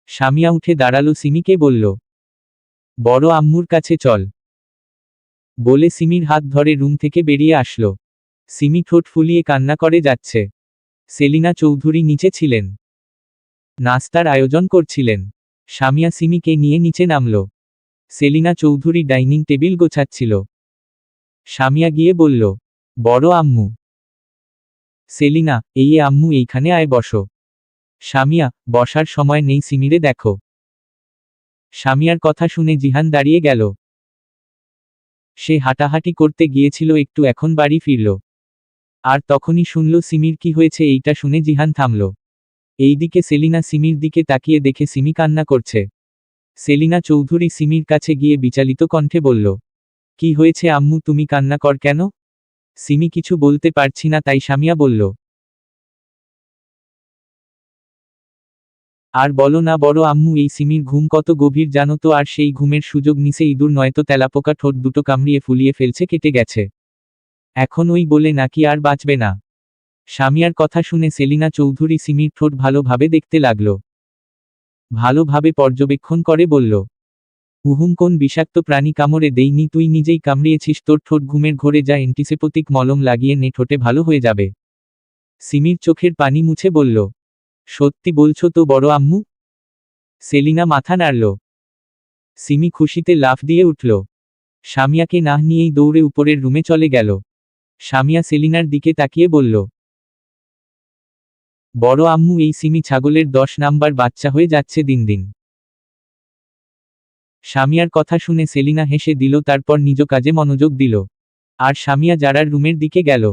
সামিয়া উঠে দাঁড়ালো, সিমিকে বলল, বড় আম্মুর কাছে চল। বলে সিমির হাত ধরে রুম থেকে বেরিয়ে আসলো। সিমি ঠোঁট ফুলিয়ে কান্না করে যাচ্ছে। সেলিনা চৌধুরী নিচে ছিলেন, নাস্তার আয়োজন করছিলেন। সামিয়া সিমিকে নিয়ে নিচে নামল। সেলিনা চৌধুরী ডাইনিং টেবিল গোছাচ্ছিল। সামিয়া গিয়ে বলল, বড় আম্মু। সেলিনা, এই আম্মু এইখানে আয় বসো। সামিয়া, বসার সময় নেই, সিমিরে দেখো। সামিয়ার কথা শুনে জিহান দাঁড়িয়ে গেল। সে হাঁটাহাঁটি করতে গিয়েছিল একটু, এখন বাড়ি ফিরল। আর তখনই শুনল সিমির কি হয়েছে। এইটা শুনে জিহান থামল। এইদিকে সেলিনা সিমির দিকে তাকিয়ে দেখে সিমি কান্না করছে। সেলিনা চৌধুরী সিমির কাছে গিয়ে বিচলিত কণ্ঠে বলল, কি হয়েছে আম্মু, তুমি কান্না কর কেন? সিমি কিছু বলতে পারছি না তাই সামিয়া বলল, আর বলো না বড় আম্মু, এই সিমির ঘুম কত গভীর জানো তো, আর সেই ঘুমের সুযোগ নিছে ইঁদুর নয়তো তেলাপোকা ঠোঁট দুটো কামড়িয়ে ফুলিয়ে ফেলছে, কেটে গেছে। এখন ওই বলে নাকি আর বাঁচবে না। সামিয়ার কথা শুনে সেলিনা চৌধুরী সিমির ঠোঁট ভালোভাবে দেখতে লাগল। ভালোভাবে পর্যবেক্ষণ করে বলল, কোন বিষাক্ত প্রাণী কামড়ে দেইনি, তুই নিজেই কামড়িয়েছিস, তোর ঠোঁট ঘুমের ঘোরে, যা অ্যান্টিসেপটিক মলম লাগিয়ে নে, ঠোঁটে ভালো হয়ে যাবে। সিমির চোখের পানি মুছে বলল, সত্যি বলছো তো বড় আম্মু? সেলিনা মাথা নাড়ল। সিমি খুশিতে লাফ দিয়ে উঠল। সামিয়াকে না নিয়েই দৌড়ে উপরের রুমে চলে গেল। সামিয়া সেলিনার দিকে তাকিয়ে বলল, বড় আম্মু, এই সিমি ছাগলের 10 নাম্বার বাচ্চা হয়ে যাচ্ছে দিন দিন। সামিয়ার কথা শুনে সেলিনা হেসে দিল, তারপর নিজ কাজে মনোযোগ দিল। আর সামিয়া জারার রুমের দিকে গেল।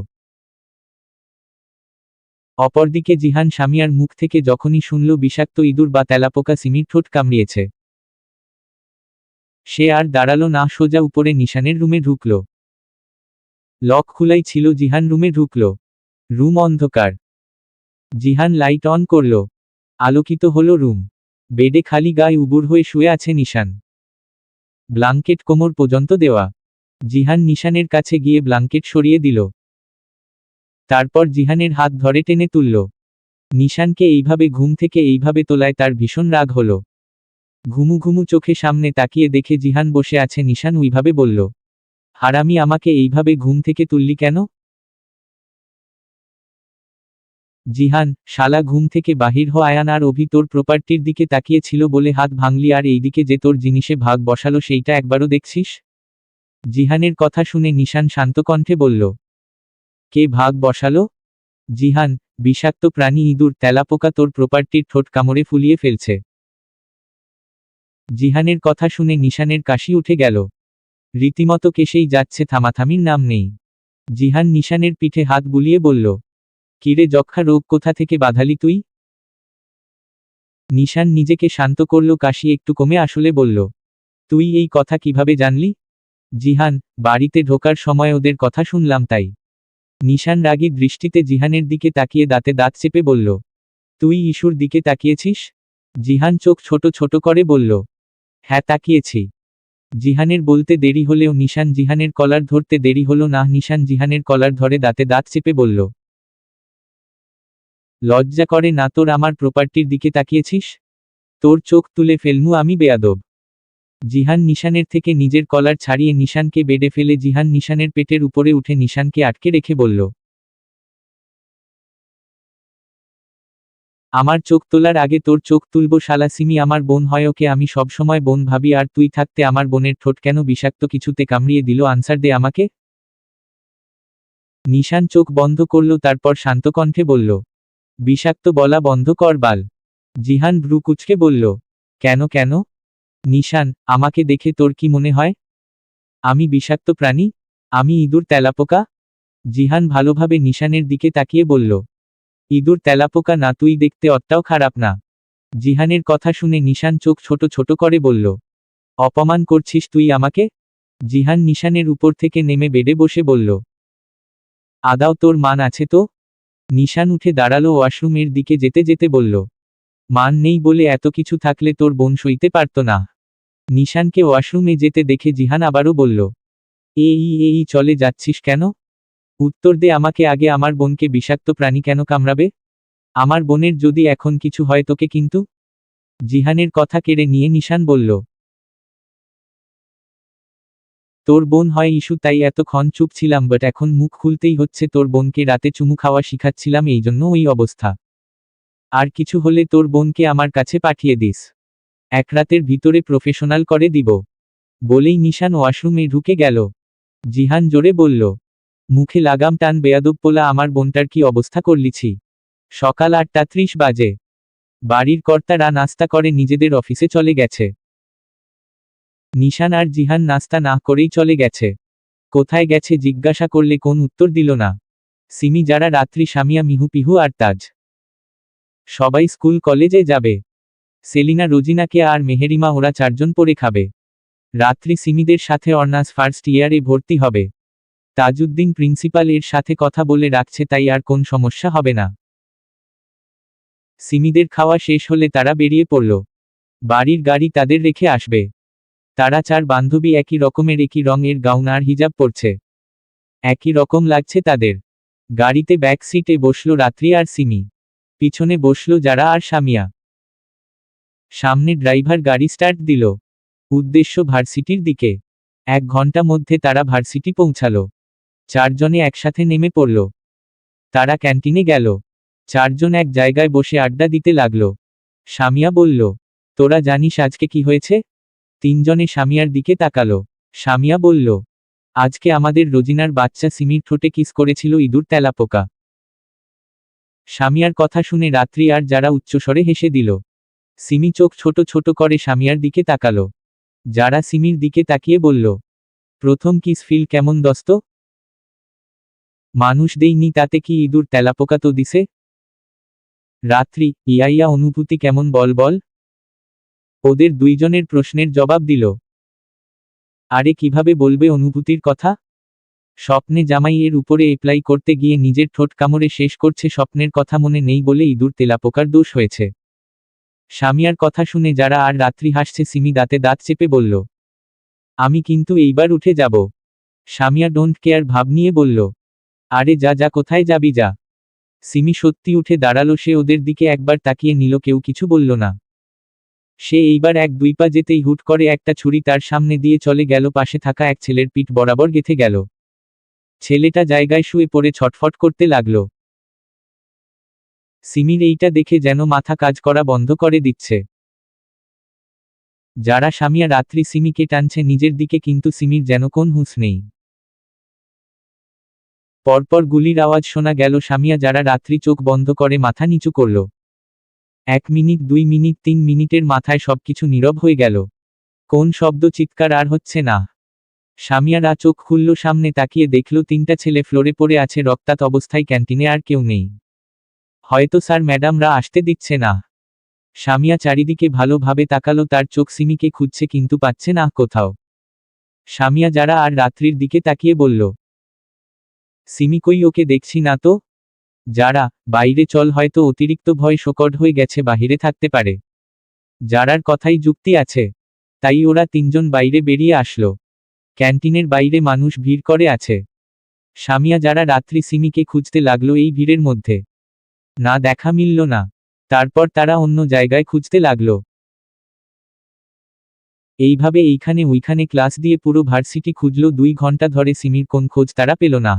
অপরদিকে জিহান সামিয়ার মুখ থেকে যখনই শুনল বিষাক্ত ইঁদুর বা তেলাপোকা সিমির ঠোঁট কামড়িয়েছে, সে আর দাঁড়ালো না, সোজা উপরে নিশানের রুমে ঢুকল। লক খোলাই ছিল, জিহান রুমে ঢুকল। রুম অন্ধকার। জিহান লাইট অন করল। আলোকিত হলো রুম। বেডে খালি গায়ে উবুর হয়ে শুয়ে আছে নিশান। ব্লাঙ্কেট কোমর পর্যন্ত দেওয়া। জিহান নিশানের কাছে গিয়ে ব্লাঙ্কেট সরিয়ে দিল। তারপর জিহানের হাত ধরে টেনে তুলল। নিশানকে এইভাবে ঘুম থেকে এইভাবে তোলায় তার ভীষণ রাগ হল। ঘুমু ঘুমু চোখে সামনে তাকিয়ে দেখে জিহান বসে আছে, নিশান ওইভাবে বলল, হারামি, আমাকে এইভাবে ঘুম থেকে তুললি কেন? জিহান, শালা ঘুম থেকে বাহির হ, আয়ান আর অভি তোর প্রপার্টির দিকে তাকিয়ে ছিল বলে হাত ভাঙলি, আর এইদিকে যে তোর জিনিসে ভাগ বসালো সেইটা একবারও দেখছিস? জিহানের কথা শুনে নিশান শান্ত কণ্ঠে বলল, কে ভাগ বসালো? জিহান, বিষাক্ত প্রাণী ইঁদুর তেলাপোকা তোর প্রপার্টির ঠোঁট কামড়ে ফুলিয়ে ফেলছে। জিহানের কথা শুনে নিশানের কাশি উঠে গেল। রীতিমতো কেসেই যাচ্ছে, থামাথামির নাম নেই। জিহান নিশানের পিঠে হাত বুলিয়ে বলল, কিরে যক্ষা রোগ কোথা থেকে বাঁধালি তুই? নিশান নিজেকে শান্ত করল, কাশি একটু কমে আসলে বলল, তুই এই কথা কিভাবে জানলি? জিহান, বাড়িতে ঢোকার সময় ওদের কথা শুনলাম তাই। নিশান রাগী দৃষ্টিতে জিহানের দিকে তাকিয়ে দাঁতে দাঁত চেপে বলল, তুই ইস্যুর দিকে তাকিয়েছিস? জিহান চোখ ছোট ছোট করে বলল, হ্যাঁ তাকিয়েছি। জিহানের বলতে দেরি হলেও নিশান জিহানের কলার ধরতে দেরি হলো না। নিশান জিহানের কলার ধরে দাঁতে দাঁত চেপে বলল, লজ্জা করে না তোর আমার প্রপার্টির দিকে তাকিয়েছিস? তোর চোখ তুলে ফেলমু আমি, বেয়াদব। জিহান নিশানের থেকে নিজের কলার ছাড়িয়ে নিশানকে বেডে ফেলে জিহান নিশানের পেটের উপরে উঠে নিশানকে আটকে রেখে বলল, আমার চোখ তোলার আগে তোর চোখ তুলবো শালা। সিমি আমার বোন হয়, ওকে আমি সবসময় বোন ভাবি, আর তুই থাকতে আমার বোনের ঠোঁট কেন বিষাক্ত কিছুতে কামড়িয়ে দিল? আনসার দে আমাকে। নিশান চোখ বন্ধ করল, তারপর শান্ত কণ্ঠে বলল, বিষাক্ত বলা বন্ধ কর বাল। জিহান ভ্রু কুঁচকে বলল, কেন কেন? নিশান, আমাকে দেখে তোর কি মনে হয়? আমি বিষাক্ত প্রাণী? আমি ইঁদুর তেলাপোকা? জিহান ভালোভাবে নিশানের দিকে তাকিয়ে বলল, ইঁদুর তেলাপোকা না, তুই দেখতে অতটাও খারাপ না। জিহানের কথা শুনে নিশান চোখ ছোট ছোট করে বলল, অপমান করছিস তুই আমাকে? জিহান নিশানের উপর থেকে নেমে বেডে বসে বলল, আদাও, তোর মান আছে তো? নিশান উঠে দাঁড়ালো, ওয়াশরুমের দিকে যেতে যেতে বলল, মান নেই বলে এত কিছু থাকলে তোর বোন সইতে পারত না। নিশানকে ওয়াশরুমে যেতে দেখে জিহান আবারও বলল, এই চলে যাচ্ছিস কেন? উত্তর দে আমাকে আগে, আমার বোনকে বিষাক্ত প্রাণী কেন কামড়াবে? আমার বোনের যদি এখন কিছু হয় তোকে কিন্তু? জিহানের কথা কেড়ে নিয়ে নিশান বলল, তোর বোন হয় ইস্যু তাই এতক্ষণ চুপ ছিলাম, বাট এখন মুখ খুলতেই হচ্ছে। তোর বোনকে রাতে চুমু খাওয়া শিখাচ্ছিলাম, এই জন্য ওই অবস্থা। আর কিছু হলে তোর বোনকে আমার কাছে পাঠিয়ে দিস, এক রাতের ভিতরে প্রফেশনাল করে দিব। বলেই নিশান ওয়াশরুমে ঢুকে গেল। জিহান জোরে বলল, মুখে লাগাম টান বেয়াদব পোলা, আমার বোনটার কি অবস্থা করলিছি। সকাল 8:30 বাজে। বাড়ির কর্তারা নাস্তা করে নিজেদের অফিসে চলে গেছে। নিশান আর জিহান নাস্তা না করেই চলে গেছে। কোথায় গেছে জিজ্ঞাসা করলে কোন উত্তর দিল না। সিমি, যারা রাত্রি, সামিয়া, মিহু, পিহু আর তাজ সবাই স্কুল কলেজে যাবে। সেলিনা, রোজিনাকে আর মেহেরিমা ওরা 4 জন পড়ে খাবে। রাত্রি সিমিদের সাথে অনার্স ফার্স্ট ইয়ারে ভর্তি হবে। তাজউদ্দিন প্রিন্সিপাল এর সাথে কথা বলে রাখছে, তাই আর কোন সমস্যা হবে না। সিমিদের খাওয়া শেষ হলে তারা বেরিয়ে পড়ল। বাড়ির গাড়ি তাদের রেখে আসবে। তারা 4 বান্ধবী একই রকমের একই রঙের গাউন আর হিজাব পরছে। একই রকম লাগছে তাদের। গাড়িতে ব্যাক সিটে বসল রাত্রি আর সিমি। পিছনে বসল যারা আর সামিয়া। সামনে ড্রাইভার গাড়ি স্টার্ট দিল। উদ্দেশ্য ভার্সিটির দিকে। 1 ঘন্টা মধ্যে তারা ভার্সিটি পৌঁছালো। 4 জনে একসাথে নেমে পড়ল। তারা ক্যান্টিনে গেল। 4 জন এক জায়গায় বসে আড্ডা দিতে লাগল। সামিয়া বলল, তোরা জানিস আজকে কি হয়েছে? 3 জনে সামিয়ার দিকে তাকালো। সামিয়া বলল, আজকে আমাদের রোজিনার বাচ্চা সিমির ঠোঁটে কিস করেছিল ইঁদুর তেলাপোকা। সামিয়ার কথা শুনে রাত্রি আর যারা উচ্চস্বরে হেসে দিল। সিমি চোখ ছোট ছোট করে সামিয়ার দিকে তাকালো। যারা সিমির দিকে তাকিয়ে বলল, প্রথম কিস ফিল কেমন দোস্ত? মানুষ দেইনি, তাতে কি ইঁদুর তেলাপোকা তো দিছে? রাত্রি, ইয়া অনুভূতি কেমন বল বল? ওদের 2 জনের প্রশ্নের জবাব দিল। আরে কিভাবে বলবে অনুভূতির কথা? স্বপ্নে জামাইয়ের উপরে এপ্লাই করতে গিয়ে নিজের ঠোঁট কামড়ে শেষ করছে, স্বপ্নের কথা মনে নেই বলে ইঁদুর তেলাপোকার দোষ হয়েছে। সামিয়ার কথা শুনে যারা আর রাত্রি হাসছে। সিমি দাঁতে দাঁত চেপে বলল, আমি কিন্তু এইবার উঠে যাব। সামিয়া ডোন্ট কেয়ার ভাব নিয়ে বলল, আরে যা যা, কোথায় যাবি যা। সিমি সত্যি উঠে দাঁড়ালো। সে ওদের দিকে একবার তাকিয়ে নিল, কেউ কিছু বলল না। সে এইবার 1-2 পা যেতেই হুট করে একটা ছুরি তার সামনে দিয়ে চলে গেল। পাশে থাকা এক ছেলের পিঠ বরাবর গেঁথে গেল। ছেলেটা জায়গায় শুয়ে পড়ে ছটফট করতে লাগল। সিমির এইটা দেখে যেন মাথা কাজ করা বন্ধ করে দিচ্ছে। যারা সামিয়া রাত্রি সিমিকে টানছে নিজের দিকে, কিন্তু সিমির যেন কোন হুঁশ নেই। পরপর গুলির আওয়াজ শোনা গেল। সামিয়া যারা রাত্রি চোখ বন্ধ করে মাথা নিচু করল। 1 মিনিট, 2 মিনিট, 3 মিনিটের মাথায় সবকিছু নীরব হয়ে গেল। কোন শব্দ, চিৎকার আর হচ্ছে না। সামিয়ারা চোখ খুলল, সামনে তাকিয়ে দেখল 3টা ছেলে ফ্লোরে পড়ে আছে রক্তাক্ত অবস্থায়। ক্যান্টিনে আর কেউ নেই। হয়তো স্যার ম্যাডামরা আসতে দিচ্ছে না। সামিয়া চারিদিকে ভালোভাবে তাকালো। তার চোখ সিমিকে খুঁজছে, কিন্তু পাচ্ছে না কোথাও। সামিয়া যারা আর রাত্রির দিকে তাকিয়ে বলল, সিমি কই, ওকে দেখছি না তো। যারা, বাইরে চল, হয়তো অতিরিক্ত ভয় শোকড হয়ে গেছে, বাহিরে থাকতে পারে। যারার কথাই যুক্তি আছে। তাই ওরা 3 জন বাইরে বেরিয়ে আসলো। ক্যান্টিনের বাইরে মানুষ ভিড় করে আছে। সামিয়া যারা রাত্রি সিমিকে খুঁজতে লাগলো এই ভিড়ের মধ্যে। না, দেখা মিলল না। তারপর তারা অন্য জায়গায় খুঁজতে লাগলো। এইভাবে এইখানে ওইখানে ক্লাস দিয়ে পুরো ভার্সিটি খুঁজলো 2 ঘন্টা ধরে। সিমির কোন খোঁজ তারা পেল না।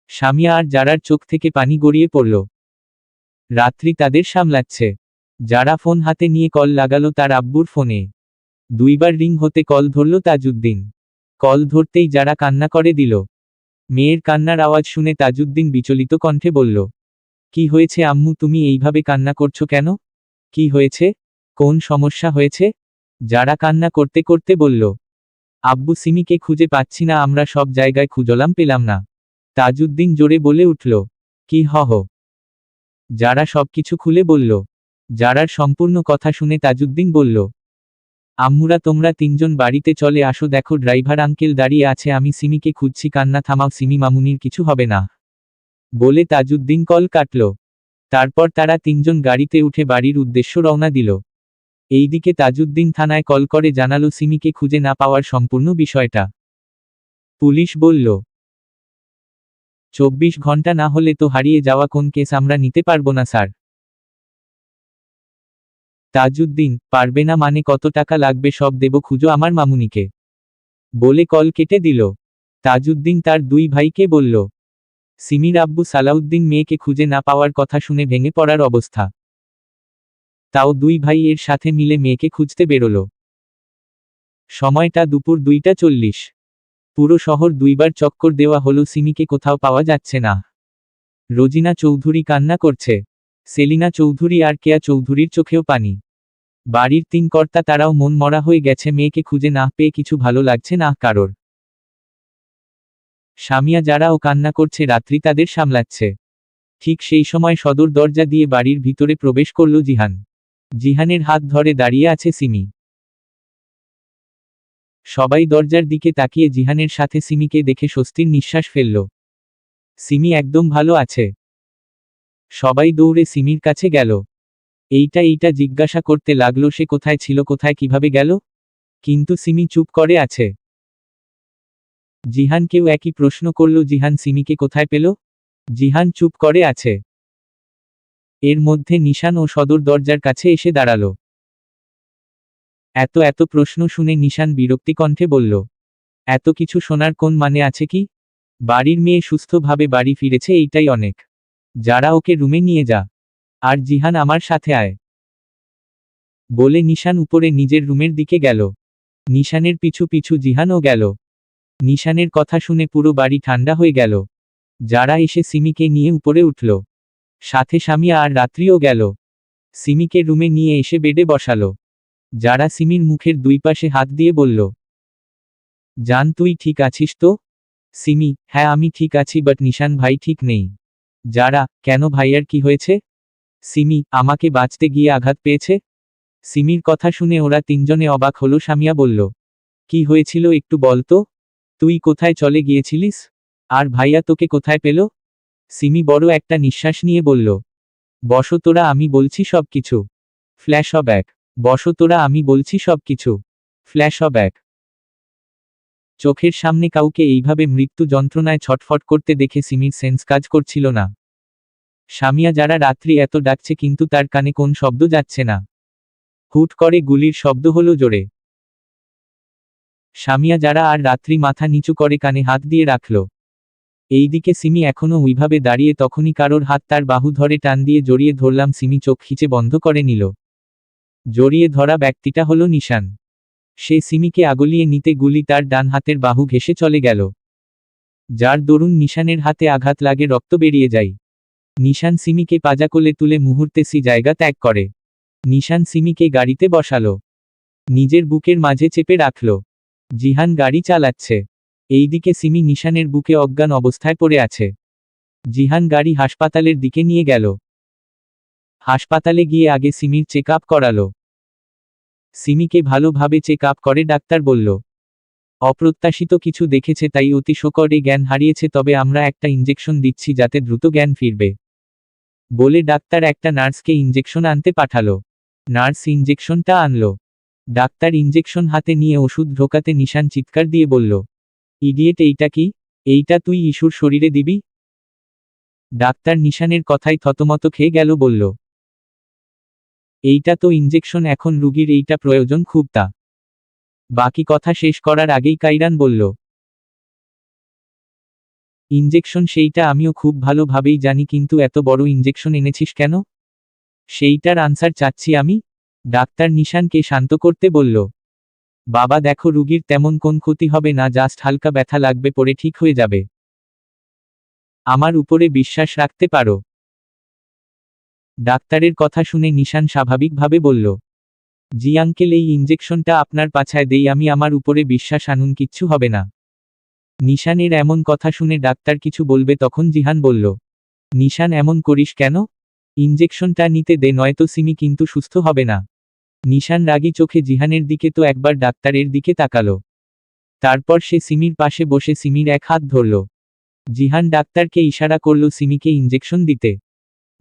সামিয়া আর যারার চোখ থেকে পানি গড়িয়ে পড়ল। রাত্রি তাদের সামলাচ্ছে। যারা ফোন হাতে নিয়ে কল লাগালো তার আব্বুর ফোনে। 2 বার রিং হতে কল ধরল তাজউদ্দিন। কল ধরতেই যারা কান্না করে দিল। মেয়ের কান্নার আওয়াজ শুনে তাজউদ্দিন বিচলিত কণ্ঠে বলল, কি হয়েছে আম্মু, তুমি এইভাবে কান্না করছো কেন? কি হয়েছে? কোন সমস্যা হয়েছে? যারা কান্না করতে করতে বলল, আব্বু, সিমিকে খুঁজে পাচ্ছি না, আমরা সব জায়গায় খুঁজলাম, পেলাম না। তাজউদ্দিন জোরে বলে উঠল, কি হহ? যারা সবকিছু খুলে বলল। যারার সম্পূর্ণ কথা শুনে তাজউদ্দিন বলল, আম্মুরা, তোমরা 3 জন বাড়িতে চলে আসো, দেখো ড্রাইভার আঙ্কেল দাঁড়িয়ে আছে, আমি সিমিকে খুঁজছি, কান্না থামাও, সিমি মামুনির কিছু হবে না। বলে তাজউদ্দিন কল কাটল। তারপর তারা 3 জন গাড়িতে উঠে বাড়ির উদ্দেশ্য রওনা দিল। এইদিকে তাজউদ্দিন থানায় কল করে জানালো সিমিকে খুঁজে না পাওয়ার সম্পূর্ণ বিষয়টা। পুলিশ বলল, 24 ঘন্টা না হলে তো হারিয়ে যাওয়া কোন কেস আমরা নিতে পারবো না স্যার। তাজউদ্দিন, পারবে না মানে? কত টাকা লাগবে সব দেব, খুঁজো আমার মামুনিকে। বলে কল কেটে দিল। তাজউদ্দিন তার 2 ভাইকে বলল। সিমির আব্বু সালাউদ্দিন মেয়েকে খুঁজে না পাওয়ার কথা শুনে ভেঙে পড়ার অবস্থা। তাও 2 ভাই এর সাথে মিলে মেয়েকে খুঁজতে বেরোল। সময়টা দুপুর 2টা 40। পুরো শহর 2 বার চক্কর দেওয়া হলো, সিমিকে কোথাও পাওয়া যাচ্ছে না। রোজিনা চৌধুরী কান্না করছে। সেলিনা চৌধুরী আর কেয়া চৌধুরীর চোখেও পানি। বাড়ির 3 কর্তা তারাও মন মরা হয়ে গেছে, মেয়েকে খুঁজে না পেয়ে কিছু ভালো লাগছে না কারোর। সামিয়া যারাও কান্না করছে, রাত্রি তাদের সামলাচ্ছে। ঠিক সেই সময় সদর দরজা দিয়ে বাড়ির ভিতরে প্রবেশ করল জিহান। জিহানের হাত ধরে দাঁড়িয়ে আছে সিমি। সবাই দরজার দিকে তাকিয়ে জিহানের সাথে সিমিকে দেখে স্বস্তির নিঃশ্বাস ফেলল। সিমি একদম ভালো আছে। সবাই দৌড়ে সিমির কাছে গেল। এইটা জিজ্ঞাসা করতে লাগলো সে কোথায় ছিল, কোথায় কিভাবে গেল। কিন্তু সিমি চুপ করে আছে। জিহানকেও একই প্রশ্ন করল, জিহান সিমিকে কোথায় পেল। জিহান চুপ করে আছে। এর মধ্যে নিশান ও সদর দরজার কাছে এসে দাঁড়ালো। এত প্রশ্ন শুনে নিশান বিরক্তি কণ্ঠে বলল, এত কিছু শোনার কোন মানে আছে কি? বাড়ির মেয়ে সুস্থভাবে বাড়ি ফিরেছে, এইটাই অনেক। যারা ওকে রুমে নিয়ে যা। আর জিহান আমার সাথে আয় বলে নিশান উপরে নিজের রুমের দিকে গেল। নিশানের পিছু পিছু জিহানও গেল। নিশানের কথা শুনে পুরো বাড়ি ঠান্ডা হয়ে গেল। যারা এসে সিমিকে নিয়ে উপরে উঠল। সাথে সামিয়া আর রাত্রিও গেল। সিমিকে রুমে নিয়ে এসে বেডে বসালো। যারা সিমির মুখের দুই পাশে হাত দিয়ে বলল, জান তুই ঠিক আছিস তো? সিমি, হ্যাঁ আমি ঠিক আছি, বাট নিশান ভাই ঠিক নেই। যারা, কেন ভাইয়ার কি হয়েছে? সিমি, আমাকে বাঁচতে গিয়ে আঘাত পেয়েছে। সিমির কথা শুনে ওরা তিনজনে অবাক হলো। সামিয়া বলল, কি হয়েছিল একটু বল তো? তুই কোথায় চলে গিয়েছিলিস? আর ভাইয়া তোকে কোথায় পেল? সিমি বড় একটা নিঃশ্বাস নিয়ে বলল, বসো তোরা, আমি বলছি সব কিছু। ফ্ল্যাশব্যাক। বসো তোরা, আমি বলছি সব কিছু। ফ্ল্যাশব্যাক। চোখের সামনে কাউকে এইভাবে মৃত্যু যন্ত্রণায় ছটফট করতে দেখে সিমির সেন্স কাজ করছিল না। সামিয়া যারা রাত্রি এত ডাকছে কিন্তু তার কানে কোন শব্দ যাচ্ছে না। হুট করে গুলির শব্দ হলো জোরে। সামিয়া যারা আর রাত্রি মাথা নিচু করে কানে হাত দিয়ে রাখল। এইদিকে সিমি এখনো ওইভাবে দাঁড়িয়ে, তখনই কারোর হাত তার বাহু ধরে টান দিয়ে জড়িয়ে ধরলাম। সিমি চোখ খিচে বন্ধ করে নিল। জড়িয়ে ধরা ব্যক্তিটা হলো নিশান। সে সিমিকে আগলিয়ে নিতে গুলি তার ডান হাতের বাহু ঘেঁষে চলে গেল। যার দরুন নিশানের হাতে আঘাত লাগে, রক্ত বেরিয়ে যায়। নিশান সিমিকে পাজা কোলে তুলে মুহূর্তে জায়গা ত্যাগ করে। নিশান সিমিকে গাড়িতে বসালো। নিজের বুকের মাঝে চেপে রাখল। জিহান গাড়ি চালাচ্ছে। এইদিকে সিমি নিশানের বুকে অজ্ঞান অবস্থায় পড়ে আছে। জিহান গাড়ি হাসপাতালের দিকে নিয়ে গেল। হাসপাতালে গিয়ে আগে সিমির চেক আপ করালো। সিমিকে ভালোভাবে চেক আপ করে ডাক্তার বলল, অপ্রত্যাশিত কিছু দেখেছে, তাই অতি শোকরে জ্ঞান হারিয়েছে, তবে আমরা একটা ইঞ্জেকশন দিচ্ছি যাতে দ্রুত জ্ঞান ফিরবে বলে ডাক্তার একটা নার্সকে ইঞ্জেকশন আনতে পাঠালো। নার্স ইঞ্জেকশনটা আনলো। ডাক্তার ইঞ্জেকশন হাতে নিয়ে ওষুধ ঢোকাতে নিশান চিৎকার দিয়ে বলল, ইডিয়েট, এইটা কি? এইটা তুই ইস্যুর শরীরে দিবি? ডাক্তার নিশানের কথাই থতমত খেয়ে গেল, বলল, এইটা তো ইঞ্জেকশন, এখন রুগীর এইটা প্রয়োজন খুব। তা বাকি কথা শেষ করার আগেই কাইরান বলল, ইঞ্জেকশন সেইটা আমিও খুব ভালোভাবেই জানি, কিন্তু এত বড় ইঞ্জেকশন এনেছিস কেন? সেইটার আনসার চাচ্ছি আমি। ডাক্তার নিশানকে শান্ত করতে বলল, বাবা দেখো, রুগীর তেমন কোন ক্ষতি হবে না, জাস্ট হালকা ব্যথা লাগবে, পরে ঠিক হয়ে যাবে। আমার উপরে বিশ্বাস রাখতে পারো। ডাক্তারের কথা শুনে নিশান স্বাভাবিকভাবে বলল, জি আঙ্কেল, এই ইঞ্জেকশনটা আপনার পাছায় দেই আমি, আমার উপরে বিশ্বাস আনুন, কিচ্ছু হবে না। নিশানের এমন কথা শুনে ডাক্তার কিছু বলবে তখন জিহান বলল, নিশান এমন করিস কেন? ইঞ্জেকশনটা নিতে দে, নয়তো সিমি কিন্তু সুস্থ হবে না। নিশান রাগী চোখে জিহানের দিকে তো একবার ডাক্তারের দিকে তাকালো। তারপর সে সিমির পাশে বসে সিমির এক হাত ধরল। জিহান ডাক্তারকে ইশারা করল সিমিকে ইঞ্জেকশন দিতে।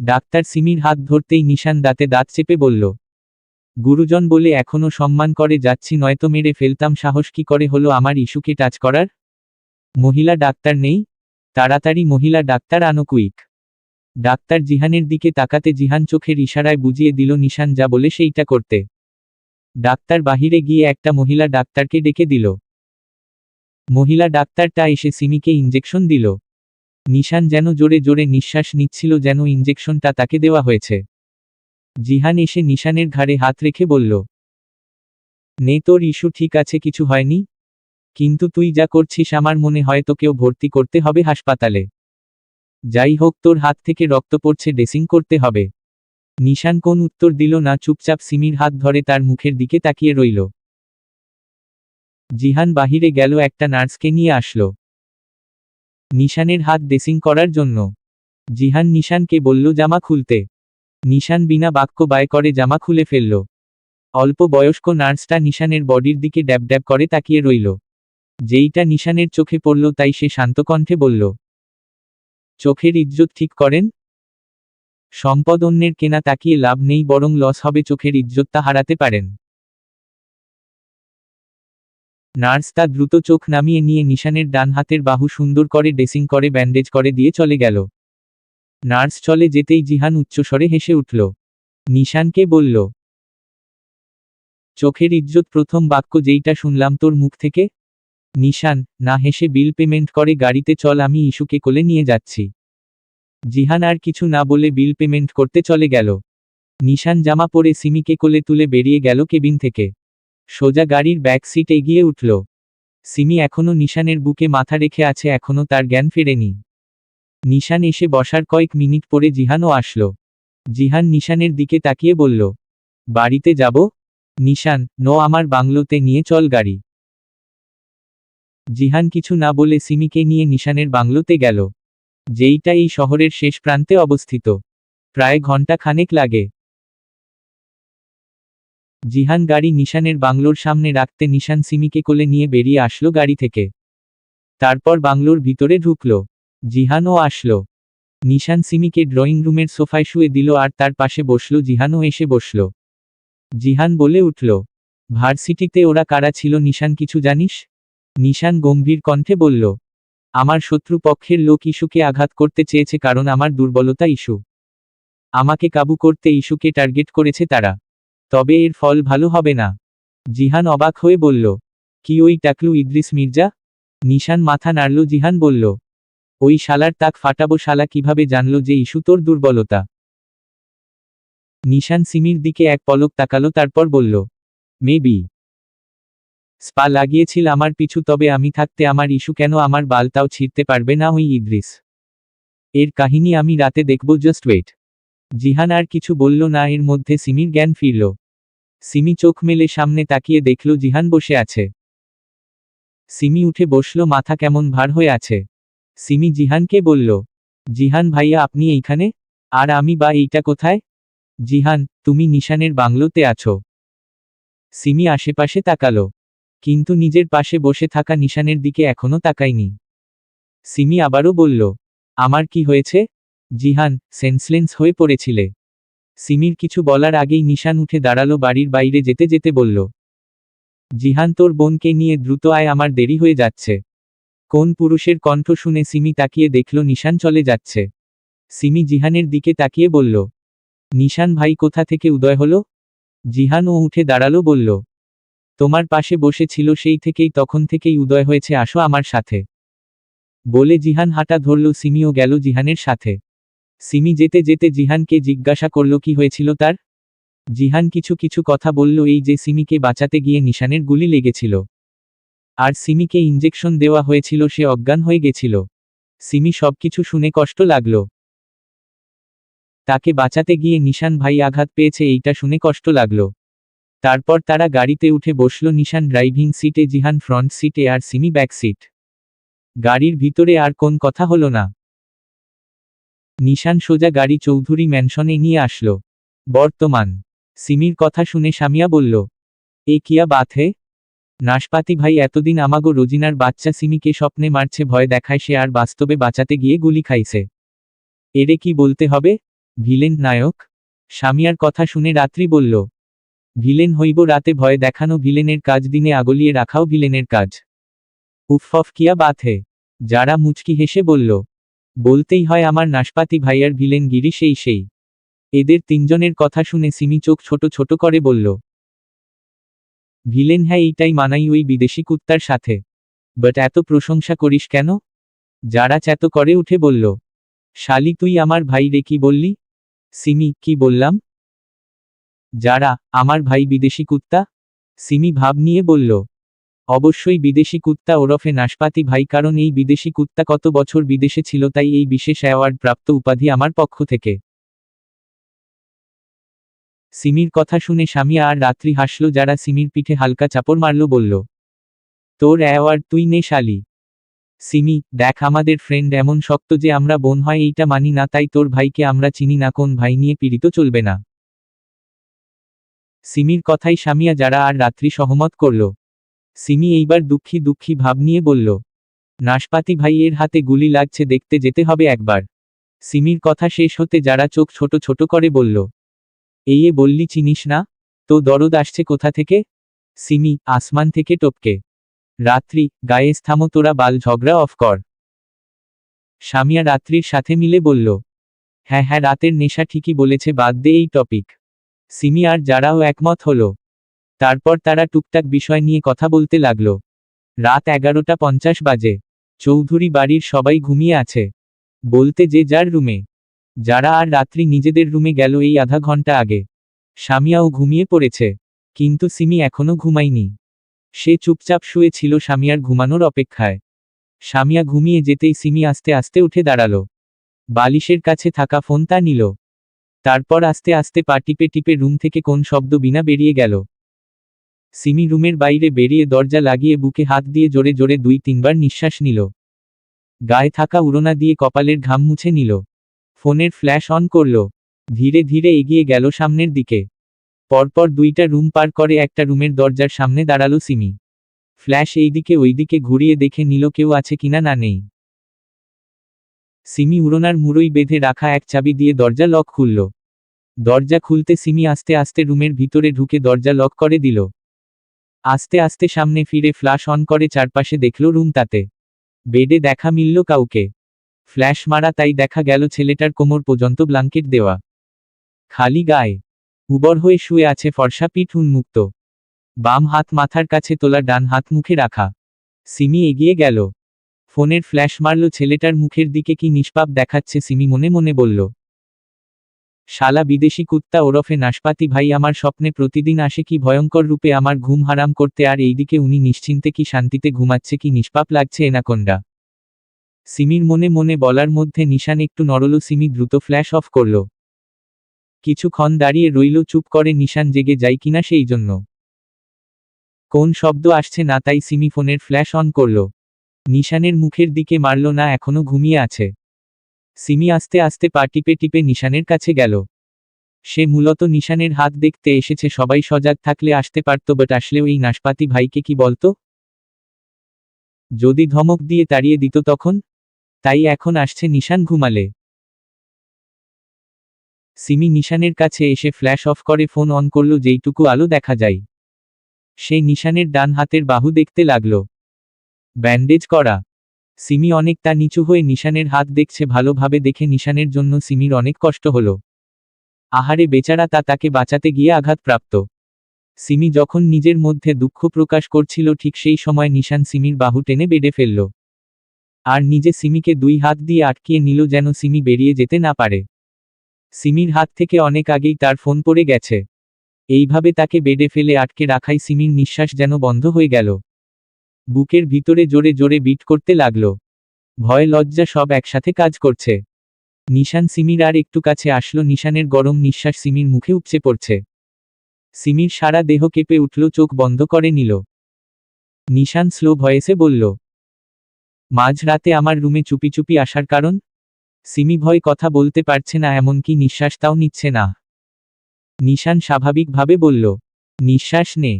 ডাক্তার সিমির হাত ধরতেই নিশান দাঁতে দাঁত চেপে বলল, গুরুজন বলে এখনো সম্মান করে যাচ্ছি, নয়তো মেরে ফেলতাম। সাহস কি করে হলো আমার ইস্যুকে টাচ করার? মহিলা ডাক্তার নেই? তাড়াতাড়ি মহিলা ডাক্তার আনো কুইক। ডাক্তার জিহানের দিকে তাকাতে জিহান চোখের ইশারায় বুঝিয়ে দিল নিশান যা বলে সেইটা করতে। ডাক্তার বাহিরে গিয়ে একটা মহিলা ডাক্তারকে ডেকে দিল। মহিলা ডাক্তারটা এসে সিমিকে ইঞ্জেকশন দিল। নিশান যেন জোরে জোরে নিঃশ্বাস নিচ্ছিল, যেন ইঞ্জেকশনটা তাকে দেওয়া হয়েছে। জিহান এসে নিশানের ঘাড়ে হাত রেখে বলল, নে, তোর ইস্যু ঠিক আছে, কিছু হয়নি। কিন্তু তুই যা করছিস, আমার মনে হয় তোকেও ভর্তি করতে হবে হাসপাতালে। যাই হোক, তোর হাত থেকে রক্ত পড়ছে, ড্রেসিং করতে হবে। নিশান কোন উত্তর দিল না, চুপচাপ সিমির হাত ধরে তার মুখের দিকে তাকিয়ে রইল। জিহান বাহিরে গেল, একটা নার্সকে নিয়ে আসলো নিশানের হাত ড্রেসিং করার জন্য। জিহান নিশানকে বলল জামা খুলতে। নিশান বিনা বাক্য ব্যয় করে জামা খুলে ফেলল। অল্প বয়স্ক নার্সটা নিশানের বডির দিকে ড্যাব ড্যাব করে তাকিয়ে রইল। যেইটা নিশানের চোখে পড়ল তাই সে শান্ত কণ্ঠে বলল, চোখের ইজ্জত ঠিক করেন। সম্পদ অন্যের কেনা তাকিয়ে লাভ নেই, বরং লস হবে, চোখের ইজ্জতটা হারাতে পারেন। নার্স তা দ্রুত চোখ নামিয়ে নিয়ে নিশানের ডান হাতের বাহু সুন্দর করে ড্রেসিং করে ব্যান্ডেজ করে দিয়ে চলে গেল। নার্স চলে যেতেই জিহান উচ্চস্বরে হেসে উঠল। নিশানকে বলল, চোখের ইজ্জত প্রথম বাক্য যেইটা শুনলাম তোর মুখ থেকে। নিশান না হেসে বিল পেমেন্ট করে গাড়িতে চল, আমি ইস্যুকে কোলে নিয়ে যাচ্ছি। জিহান আর কিছু না বলে বিল পেমেন্ট করতে চলে গেল। নিশান জামা পরে সিমিকে কোলে তুলে বেরিয়ে গেল কেবিন থেকে। সোজা গাড়ির ব্যাক সিট এগিয়ে উঠল। সিমি এখনো নিশানের বুকে মাথা রেখে আছে, এখনো তার জ্ঞান ফেরেনি। নিশান এসে বসার কয়েক মিনিট পরে জিহানও আসলো। জিহান নিশানের দিকে তাকিয়ে বলল, বাড়িতে যাব? নিশান, নো, আমার বাংলোতে নিয়ে চল গাড়ি। জিহান কিছু না বলে সিমিকে নিয়ে নিশানের বাংলোতে গেল, যেইটা এই শহরের শেষ প্রান্তে অবস্থিত। প্রায় ঘন্টা খানেক লাগে। জিহান গাড়ি নিশানের বাংলোর সামনে রাখতে নিশান সিমিকে কোলে নিয়ে বেরিয়ে আসলো গাড়ি থেকে। তারপর বাংলোর ভিতরে ঢুকল। জিহানও আসলো। নিশান সিমিকে ড্রয়িং রুমের সোফায় শুয়ে দিল আর তার পাশে বসল। জিহানও এসে বসল। জিহান বলে উঠল, ভার্সিটিতে ওরা কারা ছিল নিশান, কিছু জানিস? নিশান গম্ভীর কণ্ঠে বলল, আমার শত্রু পক্ষের লোক ইস্যুকে আঘাত করতে চেয়েছে, কারণ আমার দুর্বলতা ইস্যু। আমাকে কাবু করতে ইস্যুকে টার্গেট করেছে তারা। তবে এর ফল ভালো হবে না। জিহান অবাক হয়ে বলল, কি ওই টাকলু ইদ্রিস মির্জা? নিশান মাথা নাড়ল। জিহান বলল, ওই শালার তাক ফাটাবো। শালা কিভাবে জানলো যে ইস্যু তোর দুর্বলতা? নিশান সিমির দিকে এক পলক তাকালো, তারপর বলল, মেবি। স্পা লাগিয়েছিল আমার পিছু, তবে আমি থাকতে আমার ইস্যু কেন আমার বালতাও ছিঁড়তে পারবে না ওই ইদ্রিস। এর কাহিনী আমি রাতে দেখব, জাস্ট ওয়েট। জিহান আর কিছু বলল না। এর মধ্যে সিমির জ্ঞান ফিরল। সিমি চোখ মেলে সামনে তাকিয়ে দেখল জিহান বসে আছে। সিমি উঠে বসল, মাথা কেমন ভার হয়ে আছে। সিমি জিহানকে বলল, জিহান ভাইয়া, আপনি এইখানে? আর আমি বা এইটা কোথায়? জিহান, তুমি নিশানের বাংলোতে আছো। সিমি আশেপাশে তাকালো, কিন্তু নিজের পাশে বসে থাকা নিশানের দিকে এখনো তাকায়নি। সিমি আবারও বলল, আমার কি হয়েছে? জিহান, সেন্সলেন্স হয়ে পড়েছিলে। সিমির কিছু বলার আগেই নিশান উঠে দাঁড়ালো, বাড়ির বাইরে যেতে যেতে বলল, জিহান, তোর বোনকে নিয়ে দ্রুত আয়, আমার দেরি হয়ে যাচ্ছে। কোন পুরুষের কণ্ঠ শুনে সিমি তাকিয়ে দেখল নিশান চলে যাচ্ছে। সিমি জিহানের দিকে তাকিয়ে বলল, নিশান ভাই কোথা থেকে উদয় হলো? জিহানও উঠে দাঁড়ালো, বলল, তোমার পাশে বসে ছিল সেই থেকেই, তখন থেকেই উদয় হয়েছে, আসো আমার সাথে। বলে জিহান হাঁটা ধরল। সিমিও গেল জিহানের সাথে। সিমি যেতে যেতে জিহানকে জিজ্ঞাসা করল কি হয়েছিল তার। জিহান কিছু কিছু কথা বলল, এই যে সিমিকে বাঁচাতে গিয়ে নিশানের গুলি লেগেছিল, আর সিমিকে ইঞ্জেকশন দেওয়া হয়েছিল, সে অজ্ঞান হয়ে গেছিল। সিমি সবকিছু শুনে কষ্ট লাগল। তাকে বাঁচাতে গিয়ে নিশান ভাই আঘাত পেয়েছে, এইটা শুনে কষ্ট লাগল। তারপর তারা গাড়িতে উঠে বসল। নিশান ড্রাইভিং সিটে, জিহান ফ্রন্ট সিটে আর সিমি ব্যাক সিট। গাড়ির ভিতরে আর কোন কথা হলো না। নিশান সোজা গাড়ি চৌধুরী ম্যানশনে নিয়ে আসলো। বর্তমান। সিমির কথা শুনে সামিয়া বলল, এ কিয়া বাত হে? নাশপাতি ভাই এতদিন আমাগো রোজিনার বাচ্চা সিমিকে স্বপ্নে মারছে, ভয় দেখায় সে, আর বাস্তবে বাঁচাতে গিয়ে গুলি খাইছে। এরে কি বলতে হবে? ভিলেন নায়ক? সামিয়ার কথা শুনে রাত্রি বলল, ভিলেন হইব রাতে ভয় দেখানো ভিলেনের কাজ, দিনে আগলিয়ে রাখাও ভিলেনের কাজ। উফফ কিয়া বাত হে। যারা মুচকি হেসে বলল, বলতেই হয় আমার নাশপাতি ভাইয়ার ভিলেন গিরি সেই। এদের তিনজনের কথা শুনে সিমি চোখ ছোট ছোট করে বলল, ভিলেন? হ্যাঁ, এইটাই মানাই ওই বিদেশি কুত্তার সাথে। বাট এত প্রশংসা করিস কেন? যারা চ্যাত করে উঠে বলল, শালি তুই আমার ভাই রে, কি বললি? সিমি, কি বললাম? যারা, আমার ভাই বিদেশি কুত্তা? সিমি ভাব নিয়ে বলল, অবশ্যই বিদেশি কুত্তা ওরফে নাশপাতি ভাই, কারণ এই বিদেশি কুত্তা কত বছর বিদেশে ছিল, তাই এই বিশেষ অ্যাওয়ার্ড প্রাপ্ত উপাধি আমার পক্ষ থেকে। সিমির কথা শুনে সামিয়া আর রাত্রি হাসল। যারা সিমির পিঠে হালকা চাপড় মারল, বলল, তোর অ্যাওয়ার্ড তুই নে শালি। সিমি, দেখ আমাদের ফ্রেন্ড এমন শক্ত যে আমরা বোন হয় এইটা মানি না, তাই তোর ভাইকে আমরা চিনি না, কোন ভাই নিয়ে পীড়িত চলবে না। সিমির কথাই সামিয়া যারা আর রাত্রি সহমত করল। সিমি এইবার দুঃখী দুঃখী ভাব নিয়ে বলল, নাশপাতি ভাইয়ের হাতে গুলি লাগছে, দেখতে যেতে হবে একবার। সিমির কথা শেষ হতে যারা চোখ ছোট ছোট করে বলল, এই বললি চিনিস না? তো দরদ আসছে কোথা থেকে? সিমি, আসমান থেকে টপকে। রাত্রি, গায়ে থামো তোরা, বাল ঝগড়া অফ কর। সামিয়া রাত্রির সাথে মিলে বলল, হ্যাঁ হ্যাঁ, রাতের নেশা ঠিকই বলেছে, বাদ দে এই টপিক। সিমি আর যারাও একমত হলো। তারপর তারা টুকটাক বিষয় নিয়ে কথা বলতে লাগলো। রাত 11:50 বাজে। চৌধুরী বাড়ির সবাই ঘুমিয়ে আছে, বলতে যে যার রুমে। যারা আর রাত্রি নিজেদের রুমে গেল এই আধা ঘন্টা আগে। সামিয়াও ঘুমিয়ে পড়েছে, কিন্তু সিমি এখনো ঘুমায়নি। সে চুপচাপ শুয়ে ছিল সামিয়ার ঘুমানোর অপেক্ষায়। সামিয়া ঘুমিয়ে যেতেই সিমি আস্তে আস্তে উঠে দাঁড়ালো। বালিশের কাছে থাকা ফোন তা নিল। তারপর আস্তে আস্তে পা টিপে টিপে রুম থেকে কোন শব্দ বিনা বেরিয়ে গেল। সিমি রুমের বাইরে বেরিয়ে দরজা লাগিয়ে বুকে হাত দিয়ে জোরে জোরে 2-3 বার নিঃশ্বাস নিল। গায়ে থাকা উড়না দিয়ে কপালের ঘাম মুছে নিল। ফোনের ফ্ল্যাশ অন করল। ধীরে ধীরে এগিয়ে গেল সামনের দিকে। পরপর 2টা রুম পার করে একটা রুমের দরজার সামনে দাঁড়ালো সিমি। ফ্ল্যাশ এইদিকে ওইদিকে ঘুরিয়ে দেখে নিল কেউ আছে কিনা না নেই। সিমি উড়নার মুড়োই বেঁধে রাখা এক চাবি দিয়ে দরজা লক খুলল। দরজা খুলতে সিমি আস্তে আস্তে রুমের ভিতরে ঢুকে দরজা লক করে দিল। আস্তে আস্তে সামনে ফিরে ফ্ল্যাশ অন করে চারপাশে দেখল রুমটাতে। বেডে দেখা মিলল কাউকে। ফ্ল্যাশ মারা, তাই দেখা গেল ছেলেটার কোমর পর্যন্ত ব্ল্যাঙ্কেট দেওয়া। খালি গায়ে উবর হয়ে শুয়ে আছে, ফর্সা পিঠ উন্মুক্ত। বাম হাত মাথার কাছে তোলা, ডান হাত মুখে রাখা। সিমি এগিয়ে গেল। ফোনের ফ্ল্যাশ মারল ছেলেটার মুখের দিকে, কি নিষ্পাপ দেখাচ্ছে সিমি মনে মনে বলল। শালা বিদেশি কুত্তা ওরফে নাশপাতি ভাই আমার স্বপ্নে প্রতিদিন আসে, কি ভয়ঙ্কর রূপে আমার ঘুম হারাম করতে, আর এইদিকে উনি নিশ্চিন্তে কি শান্তিতে ঘুমাচ্ছে, কি নিষ্পাপ লাগছে এনাকোন্ডা। সিমির মনে মনে বলার মধ্যে নিশান একটু নড়ল। সিমি দ্রুত ফ্ল্যাশ অফ করল। কিছুক্ষণ দাঁড়িয়ে রইল চুপ করে, নিশান জেগে যায় কিনা সেই জন্য। কোন শব্দ আসছে না, তাই সিমি ফোনের ফ্ল্যাশ অন করল। নিশানের মুখের দিকে মারল না, এখনো ঘুমিয়ে আছে। সিমি আস্তে আস্তে পা টিপে টিপে নিশানের কাছে গেল। সে মূলত নিশানের হাত দেখতে এসেছে, সবাই সজাগ থাকলে আসতে পারত, বাট আসলেও এই নাশপাতি ভাইকে কি বলতো? যদি ধমক দিয়ে তাড়িয়ে দিত তখন? তাই এখন আসছে নিশান ঘুমালে। সিমি নিশানের কাছে এসে ফ্ল্যাশ অফ করে ফোন অন করল, যেইটুকু আলো দেখা যায়। সে নিশানের ডান হাতের বাহু দেখতে লাগল। ব্যান্ডেজ করা। সিমি অনেকটা নিচু হয়ে নিশানের হাত দেখছে। ভালোভাবে দেখে নিশানের জন্য সিমির অনেক কষ্ট হলো। আহারে বেচারা, তাকে বাঁচাতে গিয়ে আঘাতপ্রাপ্ত। সিমি যখন নিজের মধ্যে দুঃখ প্রকাশ করছিল, ঠিক সেই সময় নিশান সিমির বাহু টেনে বেডে ফেলল। আর নিজে সিমিকে 2 হাত দিয়ে আটকিয়ে নিল, যেন সিমি বেরিয়ে যেতে না পারে। সিমির হাত থেকে অনেক আগেই তার ফোন পড়ে গেছে। এইভাবে তাকে বেডে ফেলে আটকে রাখায় সিমির নিঃশ্বাস যেন বন্ধ হয়ে গেল। বুকের ভিতরে জোরে জোরে বিট করতে লাগল। ভয় লজ্জা সব একসাথে কাজ করছে। নিশান সিমির আর একটু কাছে আসলো। নিশানের গরম নিঃশ্বাস সিমির মুখে উপচে পড়ছে। সিমির সারা দেহ কেঁপে উঠল, চোখ বন্ধ করে নিল। নিশান স্লো ভয়েসে বলল, মাঝরাতে আমার রুমে চুপি চুপি আসার কারণ? সিমি ভয় কথা বলতে পারছে না, এমনকি নিঃশ্বাসটাও নিচ্ছে না। নিশান স্বাভাবিকভাবে বলল, নিঃশ্বাস নে।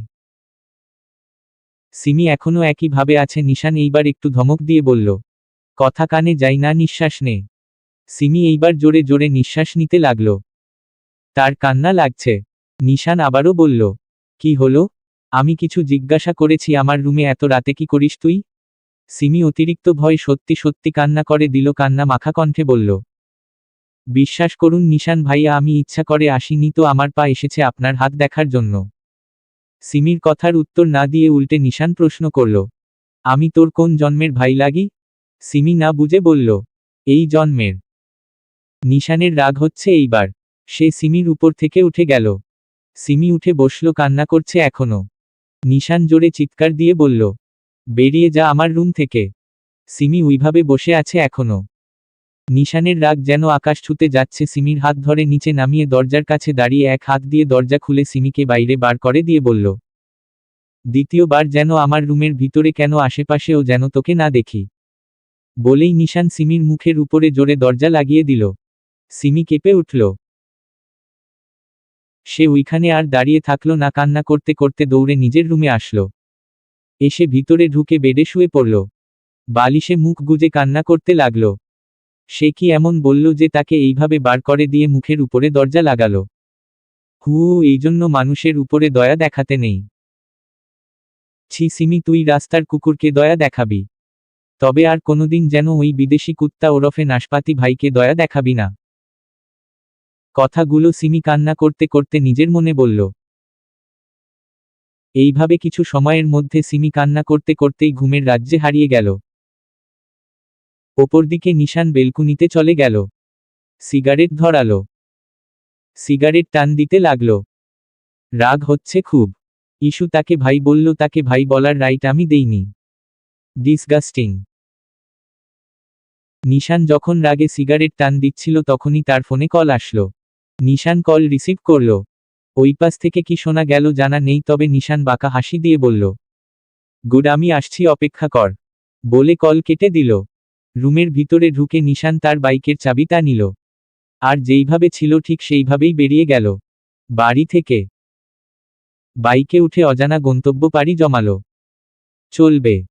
সিমি এখনো একইভাবে আছে। নিশান এইবার একটু ধমক দিয়ে বলল, কথা কানে যাই না, নিঃশ্বাস নে। সিমি এইবার জোরে জোরে নিঃশ্বাস নিতে লাগল। তার কান্না লাগছে। নিশান আবারও বলল, কি হলো? আমি কিছু জিজ্ঞাসা করেছি? আমার রুমে এত রাতে কি করিস তুই? সিমি অতিরিক্ত ভয় সত্যি সত্যি কান্না করে দিল, কান্না মাখা কণ্ঠে বলল, বিশ্বাস করুন নিশান ভাইয়া, আমি ইচ্ছা করে আসিনি তো, আমার পা এসেছে আপনার হাত দেখার জন্য। সিমির কথার উত্তর না দিয়ে উল্টে নিশান প্রশ্ন করল, আমি তোর কোন জন্মের ভাই লাগি? সিমি না বুঝে বলল, এই জন্মের। নিশানের রাগ হচ্ছে এইবার। সে সিমির উপর থেকে উঠে গেল। সিমি উঠে বসল, কান্না করছে এখনো। নিশান জোরে চিৎকার দিয়ে বলল, বেরিয়ে যা আমার রুম থেকে। সিমি ওইভাবে বসে আছে এখনো। নিশানের রাগ যেন আকাশ ছুতে যাচ্ছে। সিমির হাত ধরে নিচে নামিয়ে দরজার কাছে দাঁড়িয়ে এক হাত দিয়ে দরজা খুলে সিমিকে বাইরে বার করে দিয়ে বলল, দ্বিতীয়বার যেন আমার রুমের ভিতরে কেন আশেপাশেও যেন তোকে না দেখি। বলেই নিশান সিমির মুখের উপরে জোরে দরজা লাগিয়ে দিল। সিমি কেঁপে উঠল। সে ওইখানে আর দাঁড়িয়ে থাকলো না, কান্না করতে করতে দৌড়ে নিজের রুমে আসলো। এসে ভিতরে ঢুকে বেডে শুয়ে পড়ল। বালিশে মুখ গুজে কান্না করতে লাগল। সে কি এমন বলল যে তাকে এইভাবে বার করে দিয়ে মুখের উপরে দরজা লাগালো? এই জন্য মানুষের উপরে দয়া দেখাতে নেই। ছি সিমি, তুই রাস্তার কুকুরকে দয়া দেখাবি, তবে আর কোনোদিন যেন ওই বিদেশি কুত্তা ওরফে নাশপাতি ভাইকে দয়া দেখাবি না। কথাগুলো সিমি কান্না করতে করতে নিজের মনে বলল। এইভাবে কিছু সময়ের মধ্যে সিমি কান্না করতে করতেই ঘুমের রাজ্যে হারিয়ে গেল। ওপরদিকে নিশান বেলকুনিতে চলে গেল। সিগারেট ধরালো। সিগারেট টান দিতে লাগলো। রাগ হচ্ছে খুব। ইস্যু তাকে ভাই বলল, তাকে ভাই বলার রাইট আমি দেইনি। ডিসগাস্টিং। নিশান যখন রাগে সিগারেট টান দিচ্ছিল তখনই তার ফোনে কল আসলো। নিশান কল রিসিভ করল। ওই পাশ থেকে কি শোনা গেল জানা নেই, তবে নিশান বাঁকা হাসি দিয়ে বলল, গুড, আমি আসছি, অপেক্ষা কর, বলে কল কেটে দিল। রুমের ভিতরে ঢুকে নিশান তার বাইকের চাবিটা নিল। আর যেইভাবে ছিল ঠিক সেইভাবেই বেরিয়ে গেল বাড়ি থেকে। বাইকে উঠে অজানা গন্তব্য পাড়ি জমালো। চলবে।